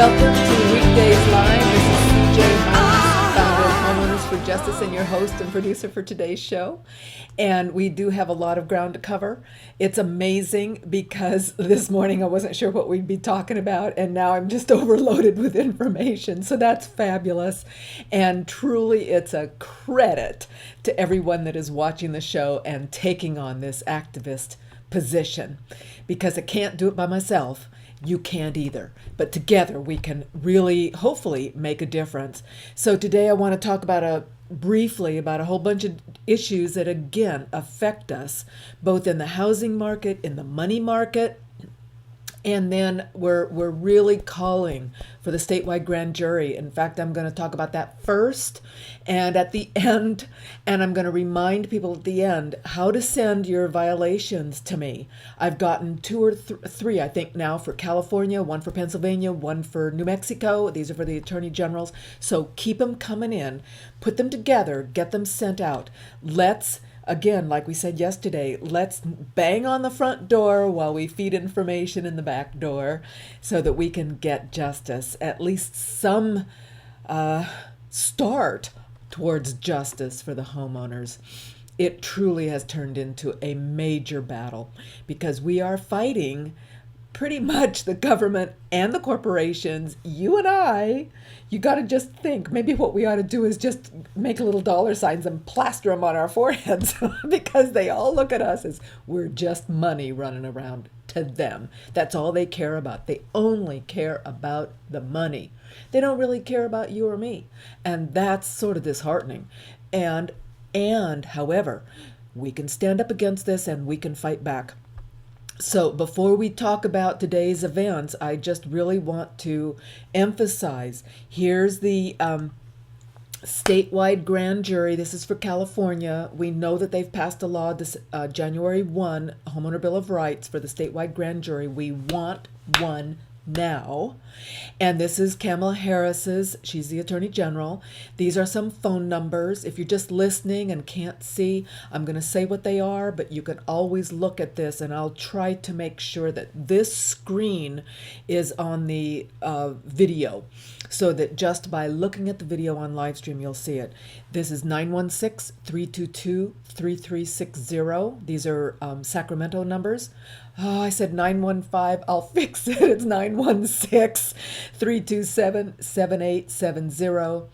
Welcome to Weekdays Live. This is CJ Holmes, founder of Homeowners for Justice, and your host and producer for today's show. And we do have a lot of ground to cover. It's amazing because this morning I wasn't sure what we'd be talking about, and now I'm just overloaded with information. So that's fabulous. And truly, it's a credit to everyone that is watching the show and taking on this activist position, because I can't do it by myself. You can't either. But together we can really, hopefully, make a difference. So today I want to talk briefly about a whole bunch of issues that, again, affect us, both in the housing market, in the money market, and then we're really calling for the statewide grand jury. In fact, I'm going to talk about that first and at the end, and I'm going to remind people at the end how to send your violations to me. I've gotten two or three, I think now, for California, one for Pennsylvania, one for New Mexico. These are for the attorney generals. So keep them coming in, put them together, get them sent out. Again, like we said yesterday, let's bang on the front door while we feed information in the back door so that we can get justice, at least some start towards justice for the homeowners. It truly has turned into a major battle because we are fighting pretty much the government and the corporations. You and I, you got to just think, maybe what we ought to do is just make little dollar signs and plaster them on our foreheads because they all look at us as we're just money running around to them. That's all they care about. They only care about the money. They don't really care about you or me. And that's sort of disheartening. And however, we can stand up against this and we can fight back. So before we talk about today's events, I just really want to emphasize, here's the statewide grand jury. This is for California. We know that they've passed a law this January 1, Homeowner Bill of Rights for the statewide grand jury. We want one now. And this is Kamala Harris's. She's the Attorney General. These are some phone numbers. If you're just listening and can't see, I'm going to say what they are, but you can always look at this, and I'll try to make sure that this screen is on the video so that just by looking at the video on live stream, you'll see it. This is 916-322-3360. These are Sacramento numbers. Oh, I said 915. I'll fix it. It's 916-327-7870.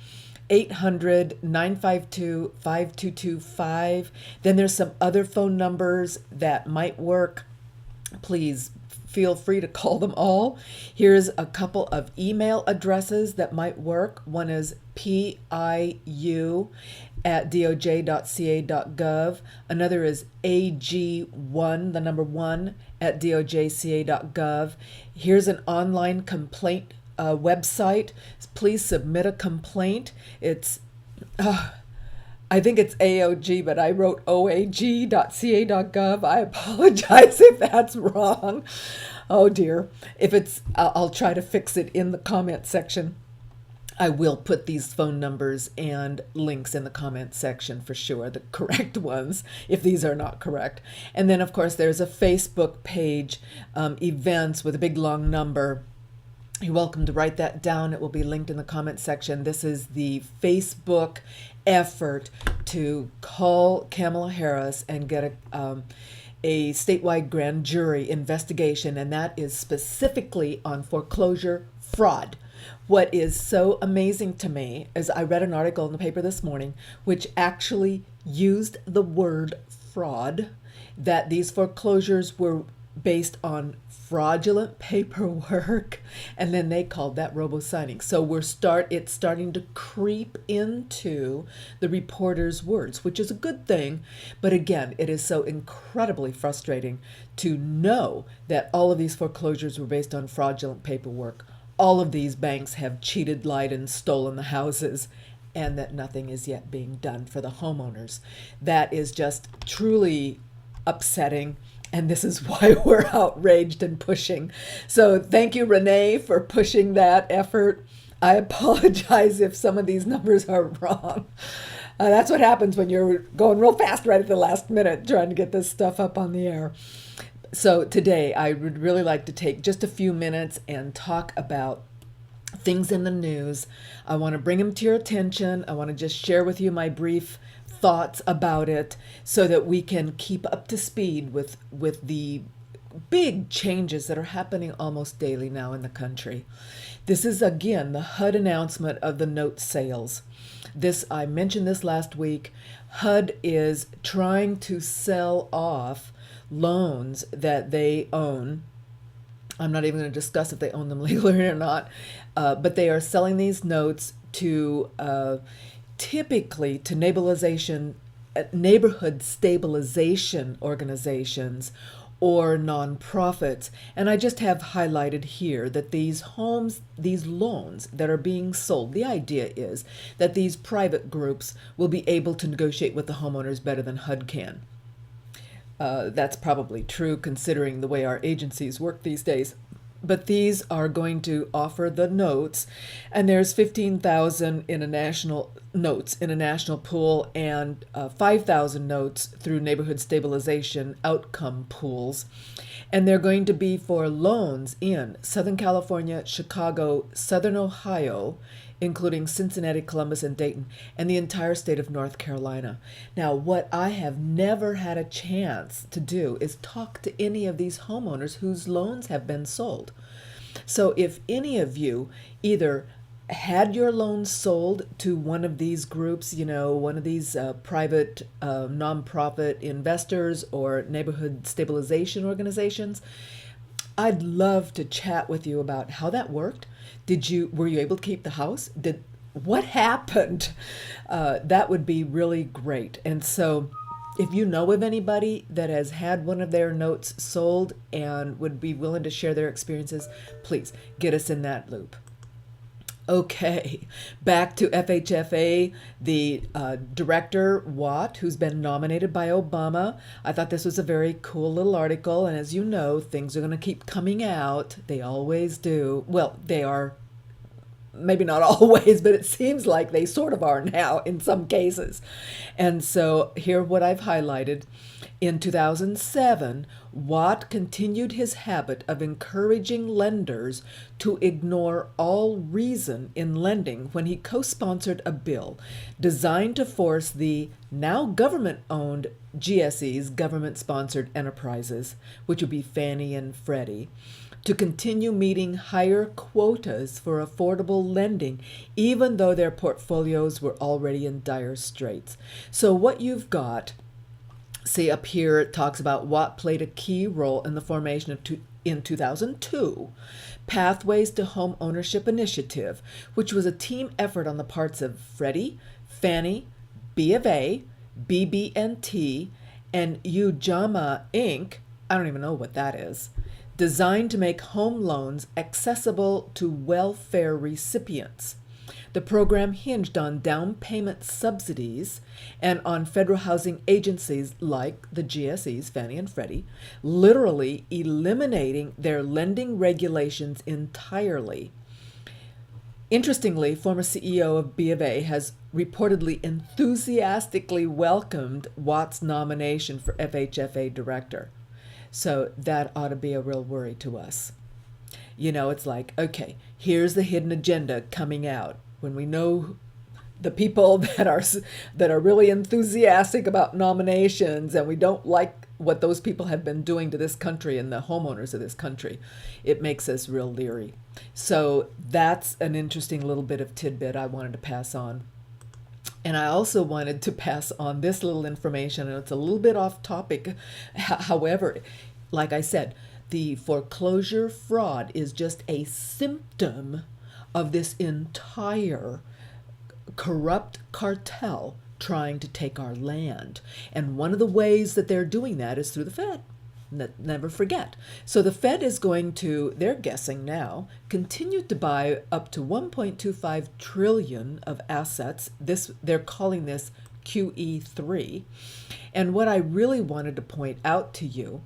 800-952-5225. Then there's some other phone numbers that might work. Please feel free to call them all. Here's a couple of email addresses that might work. One is piu@doj.ca.gov. Another is ag1, the number 1, at dojca.gov. Here's an online complaint website. Please submit a complaint. It's I think it's AOG, but I wrote oag.ca.gov. I apologize if that's wrong. Oh dear. If it's, I'll try to fix it in the comment section. I will put these phone numbers and links in the comment section for sure, the correct ones, if these are not correct. And then, of course, there's a Facebook page, events with a big long number. You're welcome to write that down. It will be linked in the comment section. This is the Facebook effort to call Kamala Harris and get a statewide grand jury investigation, and that is specifically on foreclosure fraud. What is so amazing to me is I read an article in the paper this morning which actually used the word fraud, that these foreclosures were based on fraudulent paperwork, and then they called that robo-signing. So it's starting to creep into the reporter's words, which is a good thing. But again, it is so incredibly frustrating to know that all of these foreclosures were based on fraudulent paperwork. All of these banks have cheated, lied, and stolen the houses, and that nothing is yet being done for the homeowners. That is just truly upsetting. And this is why we're outraged and pushing. So thank you, Renee, for pushing that effort. I apologize if some of these numbers are wrong. That's what happens when you're going real fast right at the last minute trying to get this stuff up on the air. So today I would really like to take just a few minutes and talk about things in the news. I want to bring them to your attention. I want to just share with you my brief thoughts about it so that we can keep up to speed with the big changes that are happening almost daily now in the country. This is again the HUD announcement of the note sales. This, I mentioned this last week. HUD is trying to sell off loans that they own. I'm not even going to discuss if they own them legally or not, but they are selling these notes to typically to neighborhood stabilization organizations or nonprofits. And I just have highlighted here that these loans that are being sold, the idea is that these private groups will be able to negotiate with the homeowners better than HUD can. That's probably true considering the way our agencies work these days. But these are going to offer the notes, and there's 15,000 in a national pool, and 5,000 notes through neighborhood stabilization outcome pools. And they're going to be for loans in Southern California, Chicago, Southern Ohio, including Cincinnati, Columbus, and Dayton, and the entire state of North Carolina. Now, what I have never had a chance to do is talk to any of these homeowners whose loans have been sold. So if any of you either had your loans sold to one of these groups, one of these private nonprofit investors or neighborhood stabilization organizations, I'd love to chat with you about how that worked. Were you able to keep the house? What happened? That would be really great. And so if you know of anybody that has had one of their notes sold and would be willing to share their experiences, please get us in that loop. Okay, back to FHFA, the director, Watt, who's been nominated by Obama. I thought this was a very cool little article, and as you know, things are going to keep coming out. They always do. Well, they are, maybe not always, but it seems like they sort of are now in some cases. And so here what I've highlighted. In 2007, Watt continued his habit of encouraging lenders to ignore all reason in lending when he co-sponsored a bill designed to force the now government-owned GSEs, government-sponsored enterprises, which would be Fannie and Freddie, to continue meeting higher quotas for affordable lending, even though their portfolios were already in dire straits. So what you've got, see up here, it talks about Watt played a key role in the formation of, in 2002, Pathways to Home Ownership Initiative, which was a team effort on the parts of Freddie, Fannie, B of A, BB&T, and Ujamaa Inc. I don't even know what that is. Designed to make home loans accessible to welfare recipients. The program hinged on down payment subsidies and on federal housing agencies like the GSEs, Fannie and Freddie, literally eliminating their lending regulations entirely. Interestingly, former CEO of B of A has reportedly enthusiastically welcomed Watt's nomination for FHFA director. So that ought to be a real worry to us. It's like, okay, here's the hidden agenda coming out. When we know the people that are really enthusiastic about nominations, and we don't like what those people have been doing to this country and the homeowners of this country, it makes us real leery. So that's an interesting little bit of tidbit I wanted to pass on. And I also wanted to pass on this little information, and it's a little bit off topic. However, like I said, the foreclosure fraud is just a symptom of this entire corrupt cartel trying to take our land. And one of the ways that they're doing that is through the Fed. Never forget. So the Fed is going to, they're guessing now, continue to buy up to 1.25 trillion of assets. They're calling this QE3. And what I really wanted to point out to you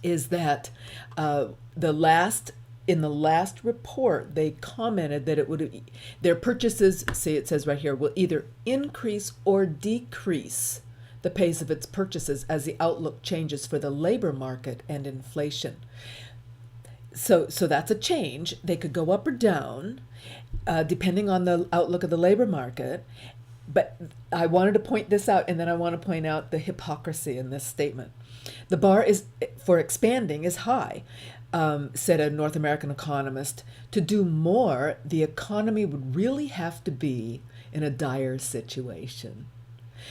is that in the last report, they commented that their purchases, see it says right here, will either increase or decrease the pace of its purchases as the outlook changes for the labor market and inflation. So that's a change. They could go up or down, depending on the outlook of the labor market. But I wanted to point this out, and then I want to point out the hypocrisy in this statement. The bar is for expanding is high, said a North American economist. To do more, the economy would really have to be in a dire situation.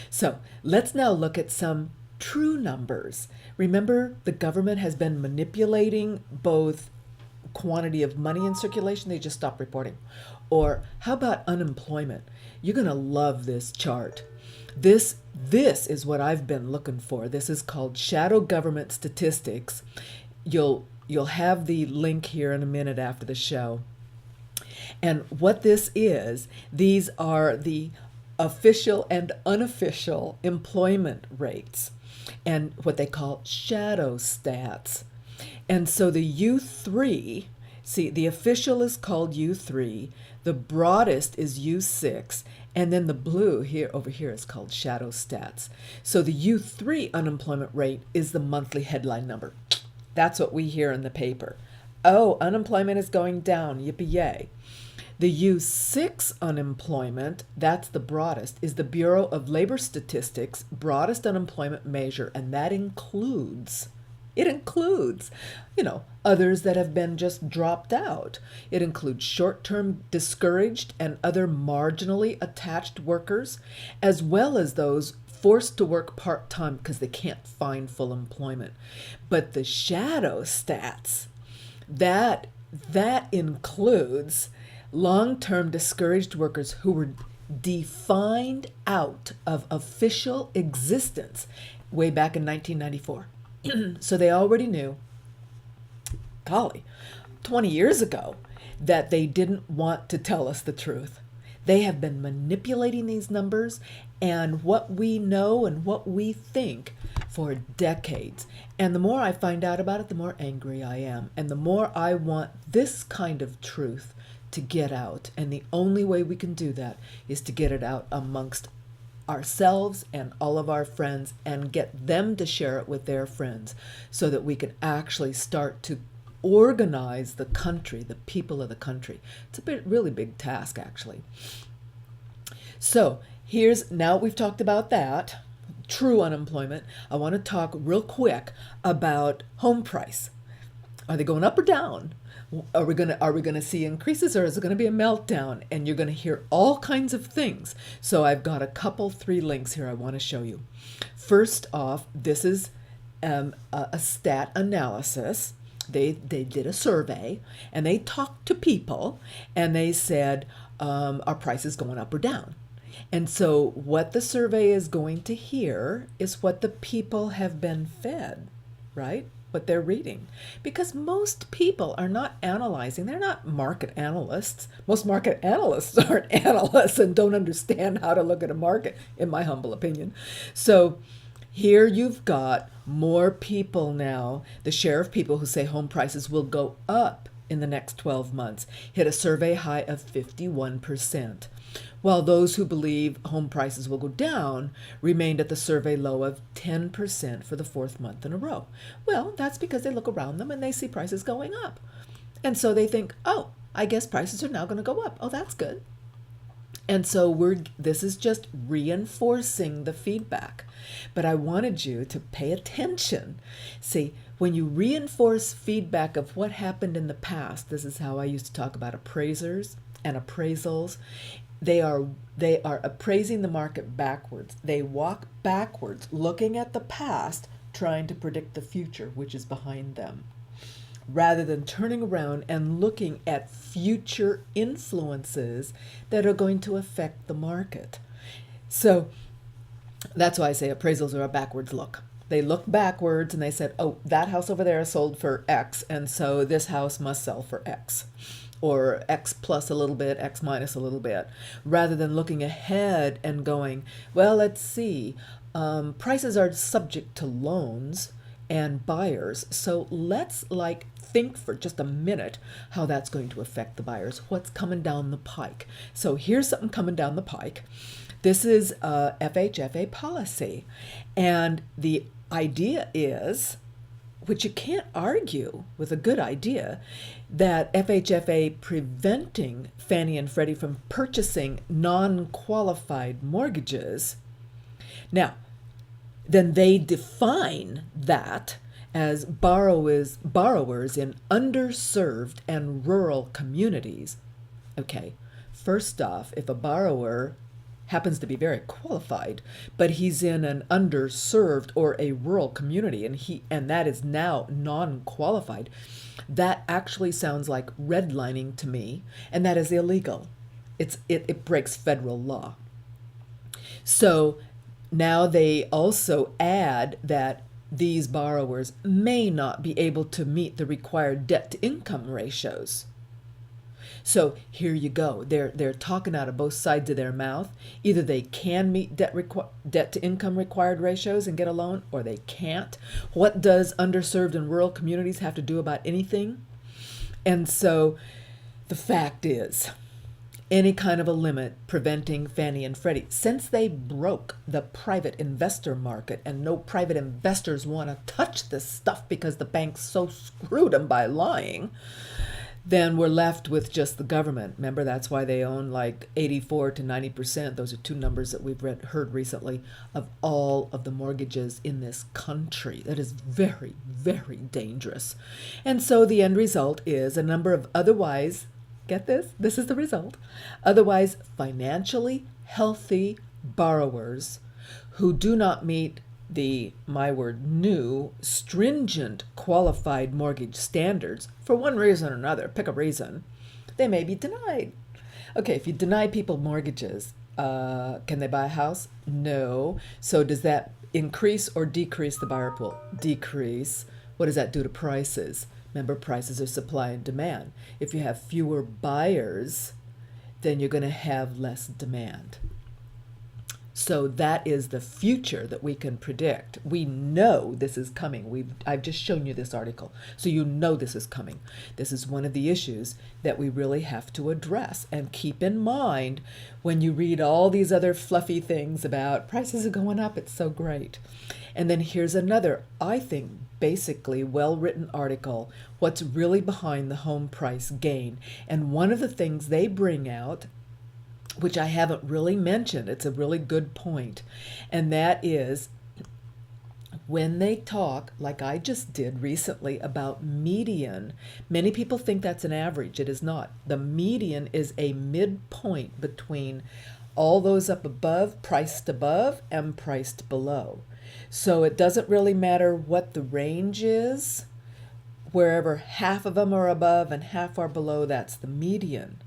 So let's now look at some true numbers. Remember, the government has been manipulating both quantity of money in circulation. They just stopped reporting. Or how about unemployment? You're going to love this chart. This is what I've been looking for. This is called shadow government statistics. You'll have the link here in a minute after the show. And what this is, these are the official and unofficial employment rates and what they call shadow stats. And so the U3, see, the official is called U3, the broadest is U6, and then the blue here over here is called shadow stats. So the U3 unemployment rate is the monthly headline number. That's what we hear in the paper. Oh, unemployment is going down, yippee-yay. The U6 unemployment, that's the broadest, is the Bureau of Labor Statistics broadest unemployment measure, and that includes, others that have been just dropped out. It includes short-term discouraged and other marginally attached workers, as well as those forced to work part-time because they can't find full employment. But the shadow stats, that includes long-term discouraged workers who were defined out of official existence way back in 1994. So they already knew, golly, 20 years ago, that they didn't want to tell us the truth. They have been manipulating these numbers and what we know and what we think for decades. And the more I find out about it, the more angry I am. And the more I want this kind of truth to get out. And the only way we can do that is to get it out amongst ourselves and all of our friends and get them to share it with their friends so that we can actually start to organize the country, the people of the country. It's a really big task, actually. So now we've talked about that, true unemployment. I want to talk real quick about home price. Are they going up or down? Are we gonna see increases, or is it gonna be a meltdown? And you're gonna hear all kinds of things. So I've got three links here I want to show you. First off, this is a stat analysis. They did a survey and they talked to people and they said, are prices going up or down? And so what the survey is going to hear is what the people have been fed, right? What they're reading. Because most people are not analyzing. They're not market analysts. Most market analysts aren't analysts and don't understand how to look at a market, in my humble opinion. So here you've got more people now. The share of people who say home prices will go up in the next 12 months hit a survey high of 51%, while those who believe home prices will go down remained at the survey low of 10% for the fourth month in a row. Well, that's because they look around them and they see prices going up. And so they think, oh, I guess prices are now going to go up. Oh, that's good. And so this is just reinforcing the feedback. But I wanted you to pay attention. See, when you reinforce feedback of what happened in the past, this is how I used to talk about appraisers and appraisals. They are appraising the market backwards. They walk backwards, looking at the past, trying to predict the future, which is behind them, rather than turning around and looking at future influences that are going to affect the market. So that's why I say appraisals are a backwards look. They look backwards and they said, oh, that house over there sold for X, and so this house must sell for X. Or X plus a little bit, X minus a little bit, rather than looking ahead and going, well, let's see, prices are subject to loans and buyers, so let's think for just a minute how that's going to affect the buyers, what's coming down the pike. So here's something coming down the pike. This is FHFA policy, and the idea is, which you can't argue with a good idea, that FHFA preventing Fannie and Freddie from purchasing non-qualified mortgages. Now, then they define that as borrowers in underserved and rural communities. Okay, first off, if a borrower happens to be very qualified, but he's in an underserved or a rural community and that is now non-qualified, that actually sounds like redlining to me, and that is illegal. It breaks federal law. So now they also add that these borrowers may not be able to meet the required debt-to-income ratios. So here you go. They're talking out of both sides of their mouth. Either they can meet debt-to-income required ratios and get a loan, or they can't. What does underserved and rural communities have to do about anything? And so the fact is, any kind of a limit preventing Fannie and Freddie, since they broke the private investor market and no private investors want to touch this stuff because the banks so screwed them by lying, then we're left with just the government. Remember, that's why they own like 84 to 90%. Those are two numbers that we've heard recently of all of the mortgages in this country. That is very, very dangerous. And so the end result is a number of otherwise, get this is the result, otherwise financially healthy borrowers who do not meet the, my word, new, stringent qualified mortgage standards for one reason or another, pick a reason, they may be denied. Okay, if you deny people mortgages, can they buy a house? No. So does that increase or decrease the buyer pool? Decrease. What does that do to prices? Remember, prices are supply and demand. If you have fewer buyers, then you're going to have less demand. So that is the future that we can predict. We know this is coming. I've just shown you this article, so you know this is coming. This is one of the issues that we really have to address. And keep in mind, when you read all these other fluffy things about prices are going up, it's so great. And then here's another, I think, basically well-written article, what's really behind the home price gain. And one of the things they bring out, which I haven't really mentioned, it's a really good point, and that is when they talk, like I just did recently, about median. Many people think that's an average. It is not. The median is a midpoint between all those up above, priced above, and priced below. So it doesn't really matter what the range is. Wherever half of them are above and half are below, that's the median.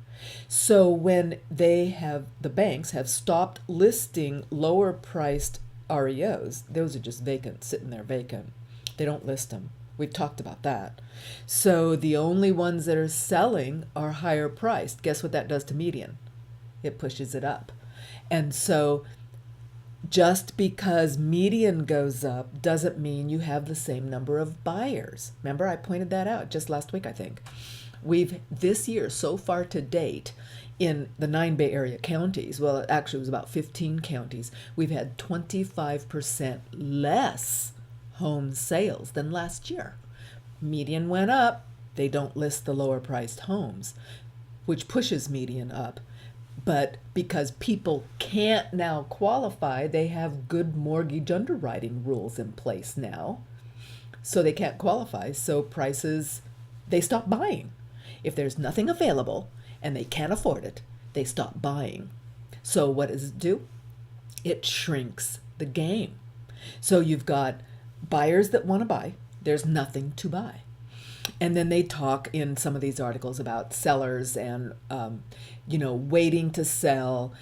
So when the banks have stopped listing lower priced REOs, those are just vacant, sitting there vacant. They don't list them. We've talked about that. So the only ones that are selling are higher priced. Guess what that does to median? It pushes it up. And so just because median goes up doesn't mean you have the same number of buyers. Remember, I pointed that out just last week, I think. We've, this year, so far to date, in the 9 Bay Area counties, well, actually it was about 15 counties, we've had 25% less home sales than last year. Median went up. They don't list the lower priced homes, which pushes median up. But because people can't now qualify, they have good mortgage underwriting rules in place now. So they can't qualify, so prices, they stop buying. If there's nothing available and they can't afford it, they stop buying. So what does it do? It shrinks the game. So you've got buyers that want to buy. There's nothing to buy. And then they talk in some of these articles about sellers and, waiting to sell.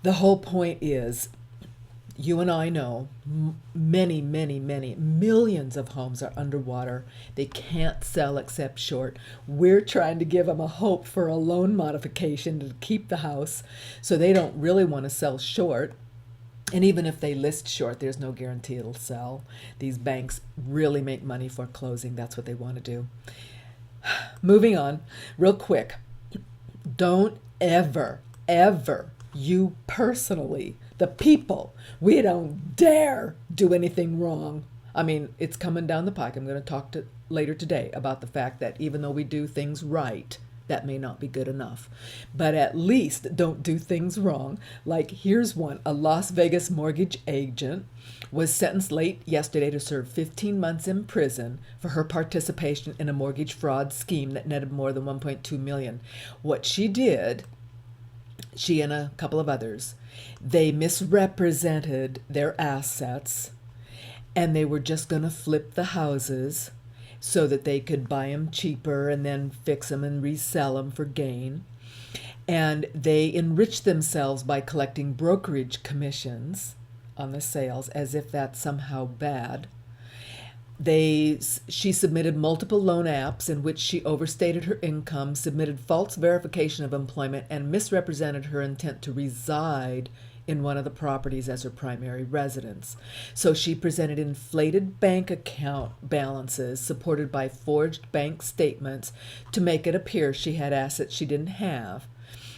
The whole point is, you and I know many, many, many millions of homes are underwater. They can't sell except short. We're trying to give them a hope for a loan modification to keep the house, so they don't really want to sell short. And even if they list short, there's no guarantee it'll sell. These banks really make money foreclosing. That's what they want to do. Moving on, real quick. Don't ever, you personally, the people, we don't dare do anything wrong. I mean, it's coming down the pike. I'm going to talk to later today about the fact that even though we do things right, that may not be good enough. But at least don't do things wrong. Like, here's one. A Las Vegas mortgage agent was sentenced late yesterday to serve 15 months in prison for her participation in a mortgage fraud scheme that netted more than 1.2 million. What she did, she and a couple of others, they misrepresented their assets, and they were just going to flip the houses so that they could buy them cheaper and then fix them and resell them for gain. And they enriched themselves by collecting brokerage commissions on the sales, as if that's somehow bad. She submitted multiple loan apps in which she overstated her income, submitted false verification of employment, and misrepresented her intent to reside in one of the properties as her primary residence. So she presented inflated bank account balances supported by forged bank statements to make it appear she had assets she didn't have.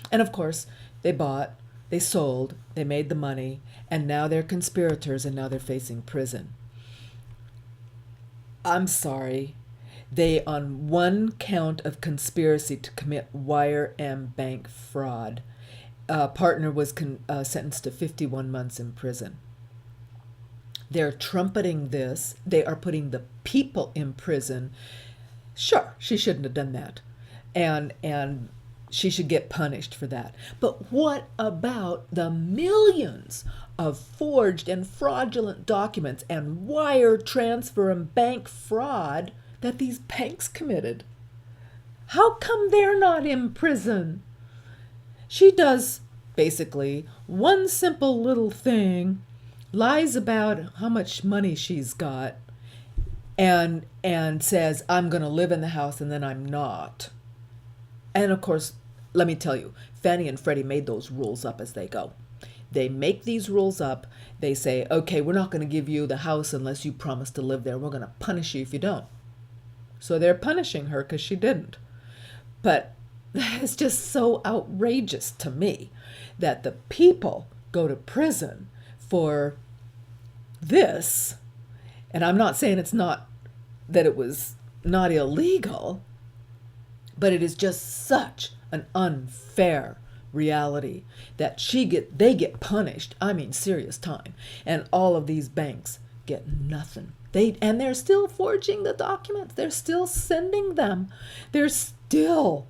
And of course, they bought, they sold, they made the money, and now they're conspirators, and now they're facing prison. I'm sorry. They on one count of conspiracy to commit wire and bank fraud. Partner was sentenced to 51 months in prison. They're trumpeting this. They are putting the people in prison. Sure, she shouldn't have done that. And she should get punished for that. But what about the millions of forged and fraudulent documents and wire transfer and bank fraud that these banks committed? How come they're not in prison? She does basically one simple little thing, lies about how much money she's got, and says, I'm going to live in the house, and then I'm not. And of course, let me tell you, Fannie and Freddie made those rules up as they go. They make these rules up. They say, okay, we're not going to give you the house unless you promise to live there. We're going to punish you if you don't. So they're punishing her because she didn't. But it's just so outrageous to me that the people go to prison for this. And I'm not saying it's not, that it was not illegal, but it is just such an unfair reality that they get punished. I mean, serious time. And all of these banks get nothing. And they're still forging the documents. They're still sending them. They're still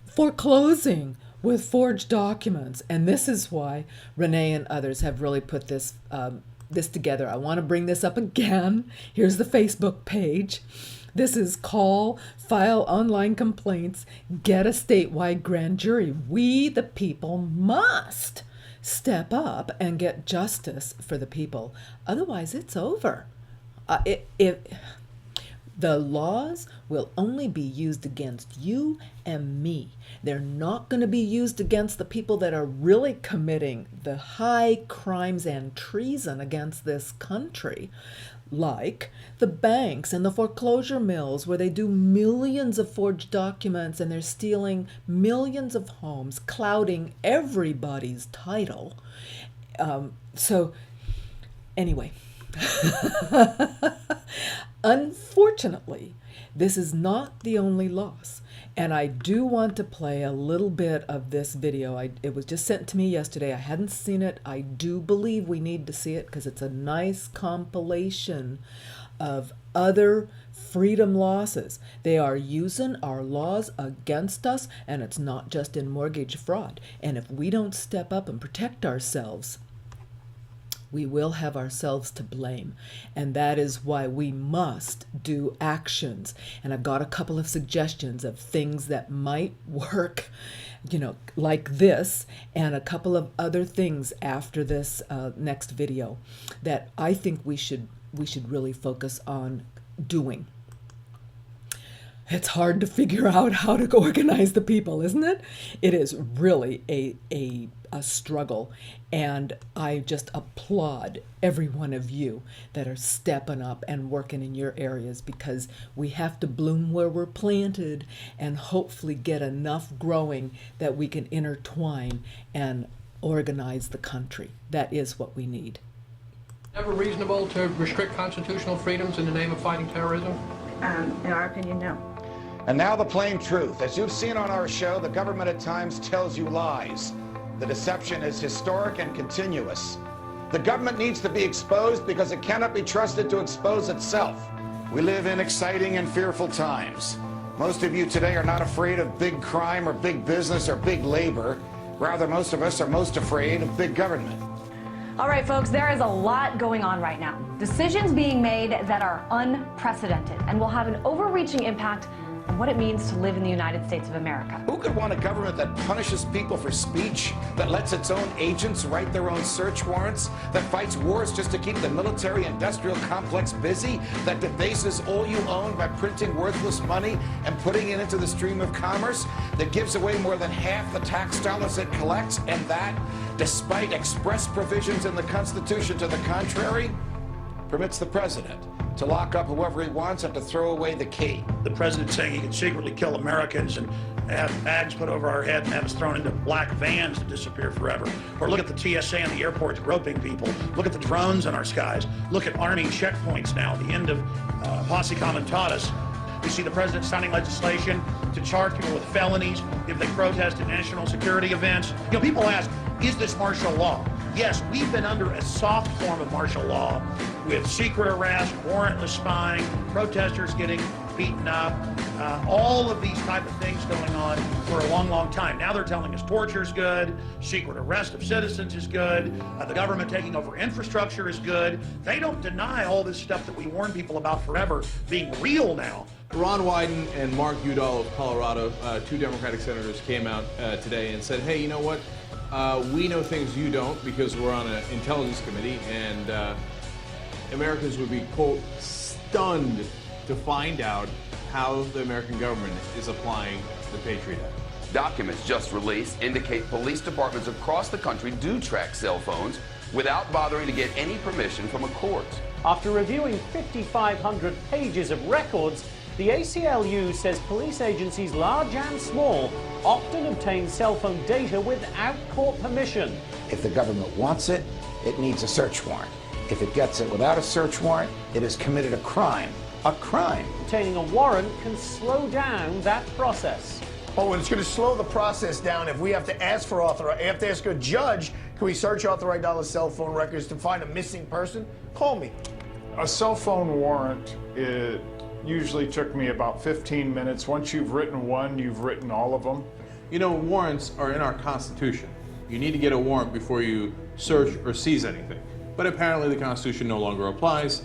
foreclosing with forged documents. And this is why Renee and others have really put this together. I want to bring this up again. Here's the Facebook page. This is Call, File Online Complaints, Get a Statewide Grand Jury. We, the people, must step up and get justice for the people. Otherwise, it's over. The laws will only be used against you and me. They're not going to be used against the people that are really committing the high crimes and treason against this country, like the banks and the foreclosure mills, where they do millions of forged documents and they're stealing millions of homes, clouding everybody's title. So anyway, unfortunately, this is not the only loss. And I do want to play a little bit of this video. It was just sent to me yesterday. I hadn't seen it. I do believe we need to see it because it's a nice compilation of other freedom losses. They are using our laws against us, and it's not just in mortgage fraud. And if we don't step up and protect ourselves, we will have ourselves to blame. And that is why we must do actions. And I've got a couple of suggestions of things that might work, like this, and a couple of other things after this next video that I think we should really focus on doing. It's hard to figure out how to organize the people, isn't it? It is really a struggle, and I just applaud every one of you that are stepping up and working in your areas, because we have to bloom where we're planted and hopefully get enough growing that we can intertwine and organize the country. That is what we need. Ever reasonable to restrict constitutional freedoms in the name of fighting terrorism? In our opinion, no. And now the plain truth. As you've seen on our show, the government at times tells you lies. The deception is historic and continuous. The government needs to be exposed because it cannot be trusted to expose itself. We live in exciting and fearful times. Most of you today are not afraid of big crime or big business or big labor. Rather, most of us are most afraid of big government. All right, folks, there is a lot going on right now. Decisions being made that are unprecedented and will have an overreaching impact on what it means to live in the United States of America. Who could want a government that punishes people for speech, that lets its own agents write their own search warrants, that fights wars just to keep the military-industrial complex busy, that debases all you own by printing worthless money and putting it into the stream of commerce, that gives away more than half the tax dollars it collects, and that, despite express provisions in the Constitution to the contrary, permits the president to lock up whoever he wants and to throw away the key. The president saying he can secretly kill Americans and have bags put over our head and have us thrown into black vans to disappear forever. Or look at the TSA and the airports groping people. Look at the drones in our skies. Look at Army checkpoints now, the end of Posse Comitatus. We see the president signing legislation to charge people with felonies if they protest at national security events. You know, people ask, is this martial law? Yes, we've been under a soft form of martial law with secret arrest, warrantless spying, protesters getting beaten up, all of these type of things going on for a long, long time. Now they're telling us torture is good, secret arrest of citizens is good, the government taking over infrastructure is good. They don't deny all this stuff that we warn people about forever being real now. Ron Wyden and Mark Udall of Colorado, two Democratic senators, came out today and said, hey, you know what? We know things you don't because we're on an intelligence committee, and Americans would be, quote, stunned to find out how the American government is applying the Patriot Act. Documents just released indicate police departments across the country do track cell phones without bothering to get any permission from a court. After reviewing 5,500 pages of records, the ACLU says police agencies, large and small, often obtain cell phone data without court permission. If the government wants it, it needs a search warrant. If it gets it without a search warrant, it has committed a crime. A crime. Obtaining a warrant can slow down that process. Oh, and it's going to slow the process down if we have to ask for have to ask a judge, can we search authorized cell phone records to find a missing person? Call me. A cell phone warrant, it usually took me about 15 minutes. Once you've written one, you've written all of them. You know, warrants are in our Constitution. You need to get a warrant before you search or seize anything. But apparently the Constitution no longer applies.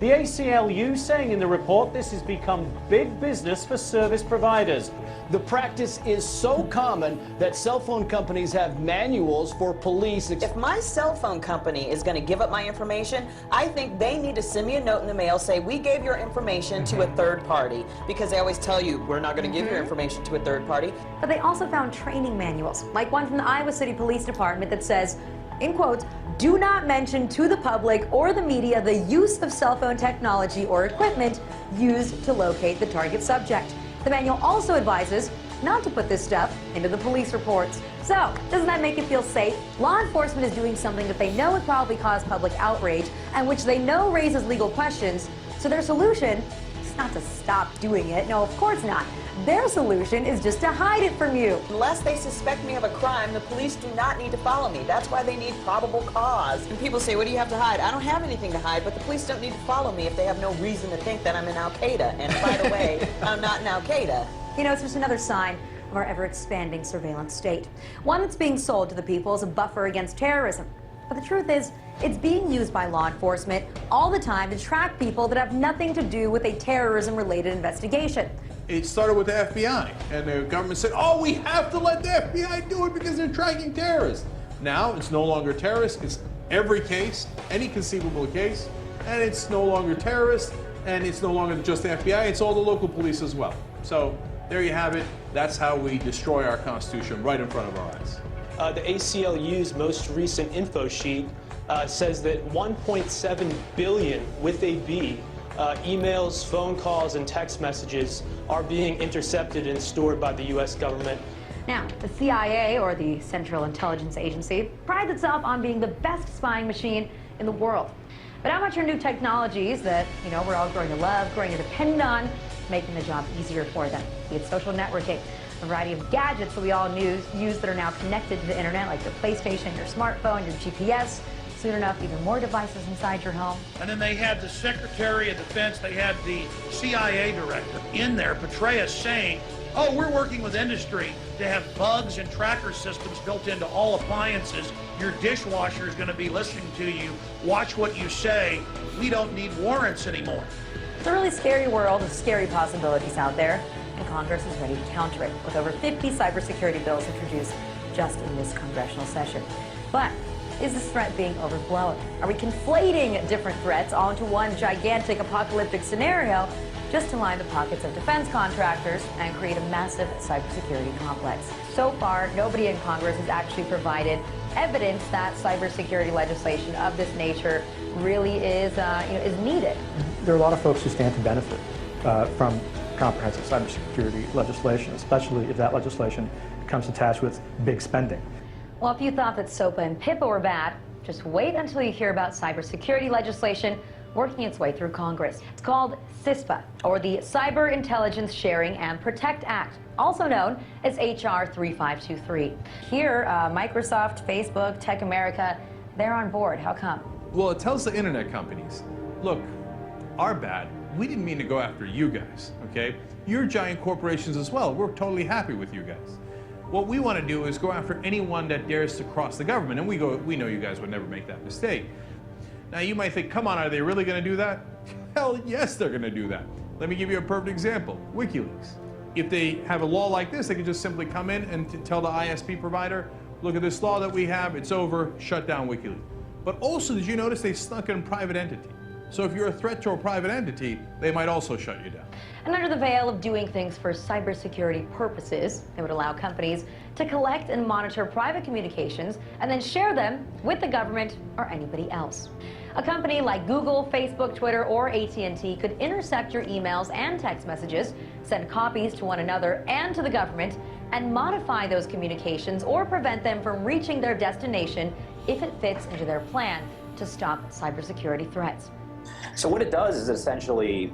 The ACLU saying in the report this has become big business for service providers. The practice is so common that cell phone companies have manuals for police. If my cell phone company is going to give up my information, I think they need to send me a note in the mail, say, we gave your information to a third party, because they always tell you, we're not going to give your information to a third party. But they also found training manuals, like one from the Iowa City Police Department that says, in quotes, do not mention to the public or the media the use of cell phone technology or equipment used to locate the target subject. The manual also advises not to put this stuff into the police reports. So, doesn't that make you feel safe? Law enforcement is doing something that they know would probably cause public outrage and which they know raises legal questions. So their solution is not to stop doing it. No, of course not. Their solution is just to hide it from you. Unless they suspect me of a crime, the police do not need to follow me. That's why they need probable cause. And people say, what do you have to hide? I don't have anything to hide, but the police don't need to follow me if they have no reason to think that I'm in Al-Qaeda. And by the way, I'm not in Al-Qaeda. You know, it's just another sign of our ever-expanding surveillance state. One that's being sold to the people as a buffer against terrorism. But the truth is, it's being used by law enforcement all the time to track people that have nothing to do with a terrorism-related investigation. It started with the FBI, and the government said, oh, we have to let the FBI do it because they're tracking terrorists. Now, it's no longer terrorists, it's every case, any conceivable case, and it's no longer terrorists, and it's no longer just the FBI, it's all the local police as well. So, there you have it. That's how we destroy our Constitution right in front of our eyes. The ACLU's most recent info sheet says that 1.7 billion, with a B, emails, phone calls, and text messages are being intercepted and stored by the U.S. government. Now, the CIA, or the Central Intelligence Agency, prides itself on being the best spying machine in the world. But how much are new technologies that, we're all growing to love, growing to depend on, making the job easier for them? Be it social networking, a variety of gadgets that we all use that are now connected to the internet, like your PlayStation, your smartphone, your GPS. Soon enough, even more devices inside your home. And then they had the Secretary of Defense, they had the CIA director in there, Petraeus, saying, oh, we're working with industry to have bugs and tracker systems built into all appliances. Your dishwasher is going to be listening to you. Watch what you say. We don't need warrants anymore. It's a really scary world of scary possibilities out there, and Congress is ready to counter it, with over 50 cybersecurity bills introduced just in this congressional session. But is this threat being overblown? Are we conflating different threats onto one gigantic apocalyptic scenario just to line the pockets of defense contractors and create a massive cybersecurity complex? So far, nobody in Congress has actually provided evidence that cybersecurity legislation of this nature really is needed. There are a lot of folks who stand to benefit from comprehensive cybersecurity legislation, especially if that legislation comes attached with big spending. Well, if you thought that SOPA and PIPA were bad, just wait until you hear about cybersecurity legislation working its way through Congress. It's called CISPA, or the Cyber Intelligence Sharing and Protect Act, also known as HR 3523. Here, Microsoft, Facebook, Tech America, they're on board. How come? Well, it tells the internet companies, look, our bad. We didn't mean to go after you guys, okay? You're giant corporations as well. We're totally happy with you guys. What we want to do is go after anyone that dares to cross the government, and we know you guys would never make that mistake. Now you might think, come on, are they really going to do that? Hell yes, they're going to do that. Let me give you a perfect example, WikiLeaks. If they have a law like this, they can just simply come in and tell the ISP provider, look at this law that we have, it's over, shut down WikiLeaks. But also, did you notice they snuck in private entity? So if you're a threat to a private entity, they might also shut you down. And under the veil of doing things for cybersecurity purposes, it would allow companies to collect and monitor private communications and then share them with the government or anybody else. A company like Google, Facebook, Twitter, or AT&T could intercept your emails and text messages, send copies to one another and to the government, and modify those communications or prevent them from reaching their destination if it fits into their plan to stop cybersecurity threats. So what it does is it essentially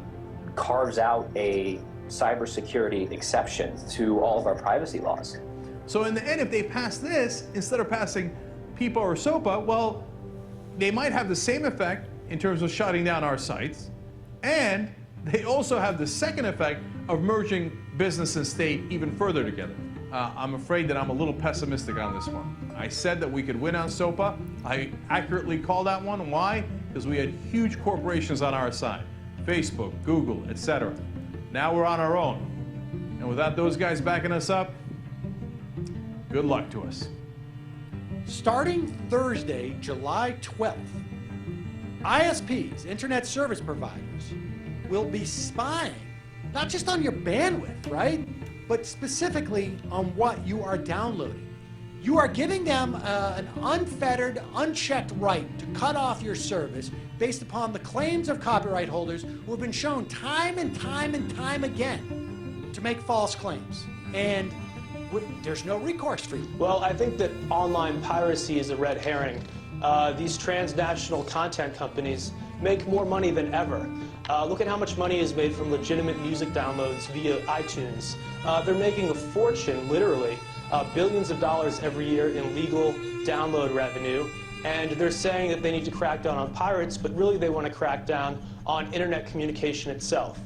carves out a cybersecurity exception to all of our privacy laws. So in the end, if they pass this, instead of passing PIPA or SOPA, well, they might have the same effect in terms of shutting down our sites, and they also have the second effect of merging business and state even further together. I'm afraid that I'm a little pessimistic on this one. I said that we could win on SOPA. I accurately called that one. Why? Because we had huge corporations on our side. Facebook, Google, etc. Now we're on our own. And without those guys backing us up, good luck to us. Starting Thursday, July 12th, ISPs, internet service providers, will be spying, not just on your bandwidth, right? But specifically on what you are downloading. You are giving them an unfettered, unchecked right to cut off your service based upon the claims of copyright holders who have been shown time and time and time again to make false claims. And there's no recourse for you. Well, I think that online piracy is a red herring. These transnational content companies make more money than ever. Look at how much money is made from legitimate music downloads via iTunes. They're making a fortune, literally, billions of dollars every year in legal download revenue. And they're saying that they need to crack down on pirates, but really they want to crack down on internet communication itself.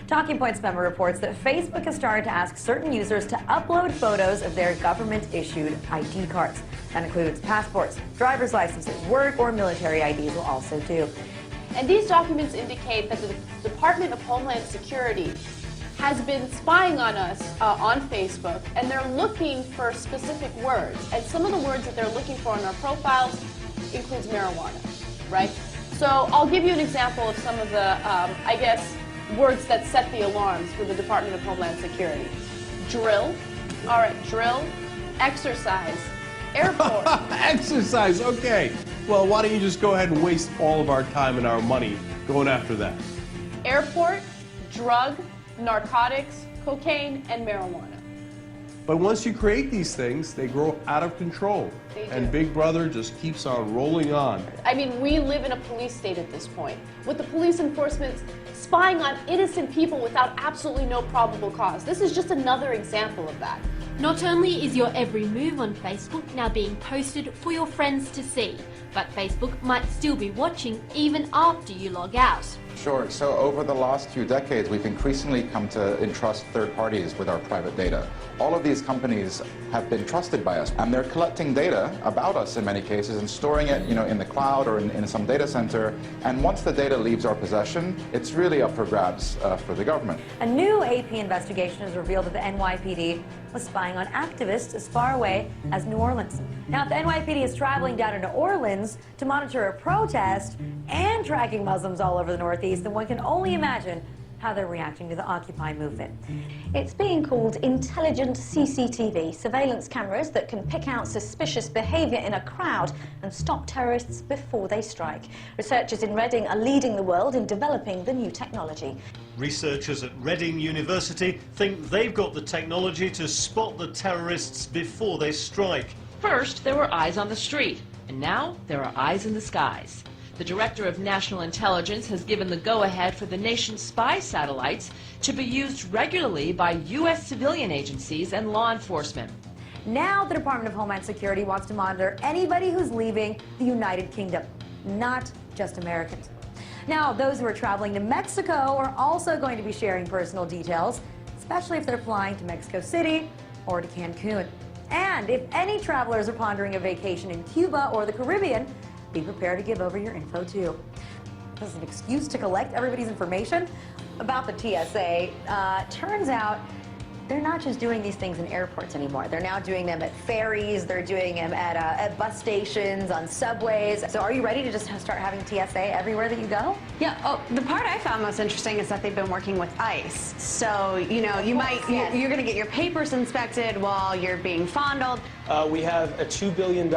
Talking Points member reports that Facebook has started to ask certain users to upload photos of their government-issued ID cards. That includes passports, driver's licenses, work or military IDs will also do. And these documents indicate that the Department of Homeland Security has been spying on us on Facebook, and they're looking for specific words. And some of the words that they're looking for in our profiles includes marijuana, right? So I'll give you an example of some of the, words that set the alarms for the Department of Homeland Security. Drill, all right, drill, exercise, airport. Exercise, okay. Well, why don't you just go ahead and waste all of our time and our money going after that? Airport, drug, narcotics, cocaine, and marijuana. But once you create these things, they grow out of control. And Big Brother just keeps on rolling on. I mean, we live in a police state at this point, with the police enforcement spying on innocent people without absolutely no probable cause. This is just another example of that. Not only is your every move on Facebook now being posted for your friends to see, but Facebook might still be watching even after you log out. Sure. So over the last few decades, we've increasingly come to entrust third parties with our private data. All of these companies have been trusted by us, and they're collecting data about us in many cases and storing it, in the cloud or in some data center. And once the data leaves our possession, it's really up for grabs for the government. A new AP investigation has revealed that the NYPD was spying on activists as far away as New Orleans. Now, if the NYPD is traveling down into Orleans to monitor a protest and tracking Muslims all over the Northeast, then one can only imagine how they're reacting to the Occupy movement. It's being called intelligent CCTV, surveillance cameras that can pick out suspicious behaviour in a crowd and stop terrorists before they strike. Researchers in Reading are leading the world in developing the new technology. Researchers at Reading University think they've got the technology to spot the terrorists before they strike. First, there were eyes on the street, and now there are eyes in the skies. The Director of National Intelligence has given the go-ahead for the nation's spy satellites to be used regularly by U.S. civilian agencies and law enforcement. Now the Department of Homeland Security wants to monitor anybody who's leaving the United Kingdom, not just Americans. Now, those who are traveling to Mexico are also going to be sharing personal details, especially if they're flying to Mexico City or to Cancun. And if any travelers are pondering a vacation in Cuba or the Caribbean, be prepared to give over your info too. This is an excuse to collect everybody's information about the TSA. Turns out they're not just doing these things in airports anymore. They're now doing them at ferries. They're doing them at bus stations, on subways. So are you ready to just start having TSA everywhere that you go? Yeah. Oh, the part I found most interesting is that they've been working with ICE. So, you're going to get your papers inspected while you're being fondled. We have a $2 billion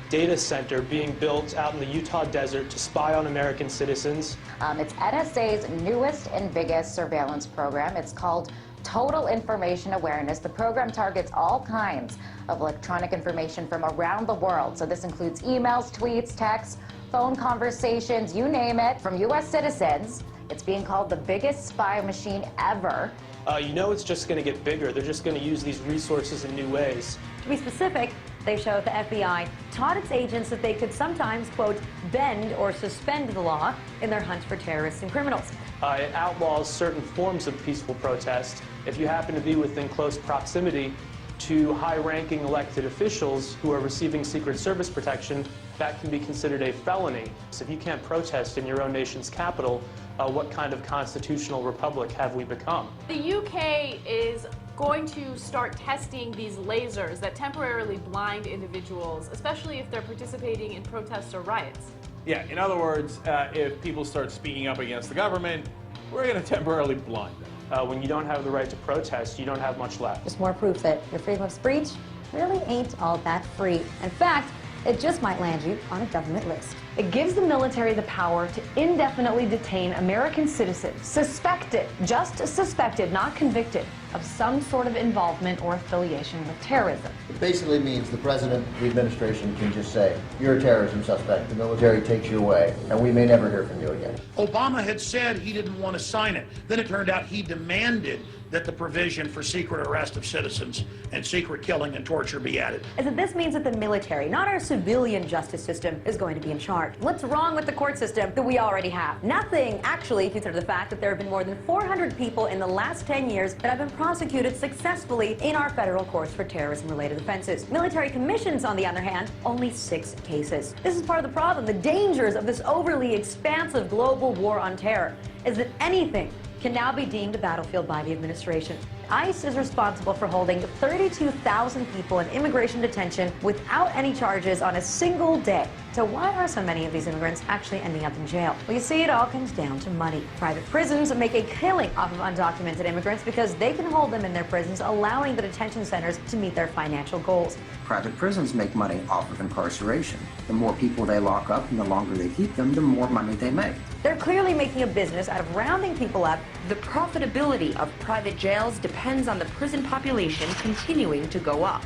data center being built out in the Utah desert to spy on American citizens. It's NSA's newest and biggest surveillance program. It's called Total Information Awareness. The program targets all kinds of electronic information from around the world. So this includes emails, tweets, texts, phone conversations, you name it, from U.S. citizens. It's being called the biggest spy machine ever. It's just going to get bigger. They're just going to use these resources in new ways. To be specific, they show that the FBI taught its agents that they could sometimes, quote, bend or suspend the law in their hunts for terrorists and criminals. It outlaws certain forms of peaceful protest. If you happen to be within close proximity to high-ranking elected officials who are receiving Secret Service protection, that can be considered a felony. So if you can't protest in your own nation's capital, what kind of constitutional republic have we become? The UK is going to start testing these lasers that temporarily blind individuals, especially if they're participating in protests or riots. Yeah, in other words, if people start speaking up against the government, we're going to temporarily blind them. When you don't have the right to protest, you don't have much left. Just more proof that your freedom of speech really ain't all that free. In fact, it just might land you on a government list. It gives the military the power to indefinitely detain American citizens suspected, just suspected, not convicted, of some sort of involvement or affiliation with terrorism. It basically means the president, the administration can just say, you're a terrorism suspect, the military takes you away, and we may never hear from you again. Obama had said he didn't want to sign it. Then it turned out he demanded that the provision for secret arrest of citizens and secret killing and torture be added. Is that this means that the military, not our civilian justice system, is going to be in charge. What's wrong with the court system that we already have? Nothing, actually, if you consider the fact that there have been more than 400 people in the last 10 years that have been prosecuted successfully in our federal courts for terrorism-related offenses. Military commissions, on the other hand, only 6 cases. This is part of the problem. The dangers of this overly expansive global war on terror is that anything can now be deemed a battlefield by the administration. ICE is responsible for holding 32,000 people in immigration detention without any charges on a single day. So why are so many of these immigrants actually ending up in jail? Well, you see, it all comes down to money. Private prisons make a killing off of undocumented immigrants because they can hold them in their prisons, allowing the detention centers to meet their financial goals. Private prisons make money off of incarceration. The more people they lock up and the longer they keep them, the more money they make. They're clearly making a business out of rounding people up. The profitability of private jails depends depends on the prison population continuing to go up.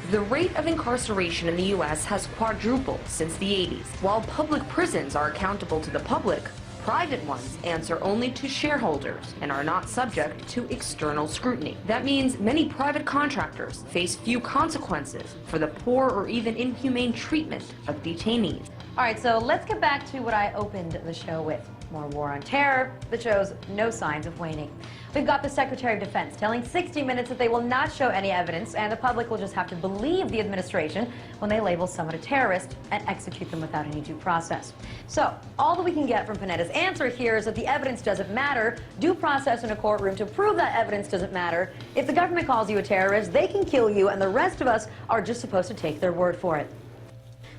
The rate of incarceration in the U.S. has quadrupled since the 80s. While public prisons are accountable to the public, private ones answer only to shareholders and are not subject to external scrutiny. That means many private contractors face few consequences for the poor or even inhumane treatment of detainees. All right, so let's get back to what I opened the show with. More war on terror that shows no signs of waning. We've got the Secretary of Defense telling 60 Minutes that they will not show any evidence and the public will just have to believe the administration when they label someone a terrorist and execute them without any due process. So, all that we can get from Panetta's answer here is that the evidence doesn't matter, due process in a courtroom to prove that evidence doesn't matter. If the government calls you a terrorist, they can kill you and the rest of us are just supposed to take their word for it.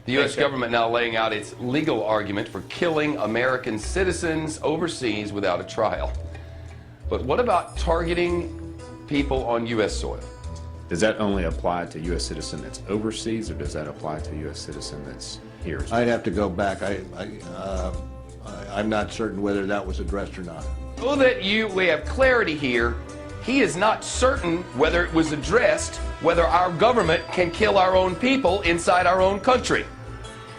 The U.S. government now laying out its legal argument for killing American citizens overseas without a trial. But what about targeting people on U.S. soil? Does that only apply to a U.S. citizen that's overseas, or does that apply to a U.S. citizen that's here? I'd have to go back. I'm not certain whether that was addressed or not. So that we have clarity here, he is not certain whether it was addressed, whether our government can kill our own people inside our own country.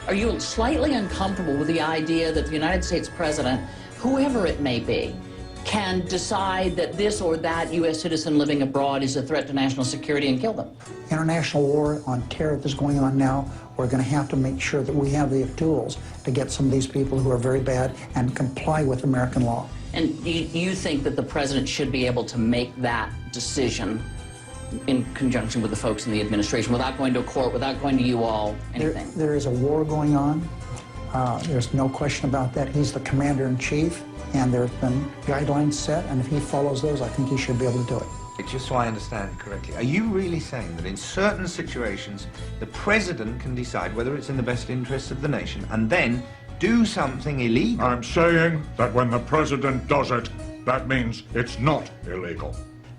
Are you slightly uncomfortable with the idea that the United States president, whoever it may be, can decide that this or that U.S. citizen living abroad is a threat to national security and kill them? International war on terror that's going on now, we're going to have to make sure that we have the tools to get some of these people who are very bad and comply with American law. And you think that the president should be able to make that decision in conjunction with the folks in the administration without going to a court, without going to you all, anything? There is a war going on. There's no question about that. He's the commander-in-chief, and there have been guidelines set, and if he follows those, I think he should be able to do it. Just so I understand it correctly, are you really saying that in certain situations, the president can decide whether it's in the best interests of the nation and then do something illegal? I'm saying that when the president does it, that means it's not illegal.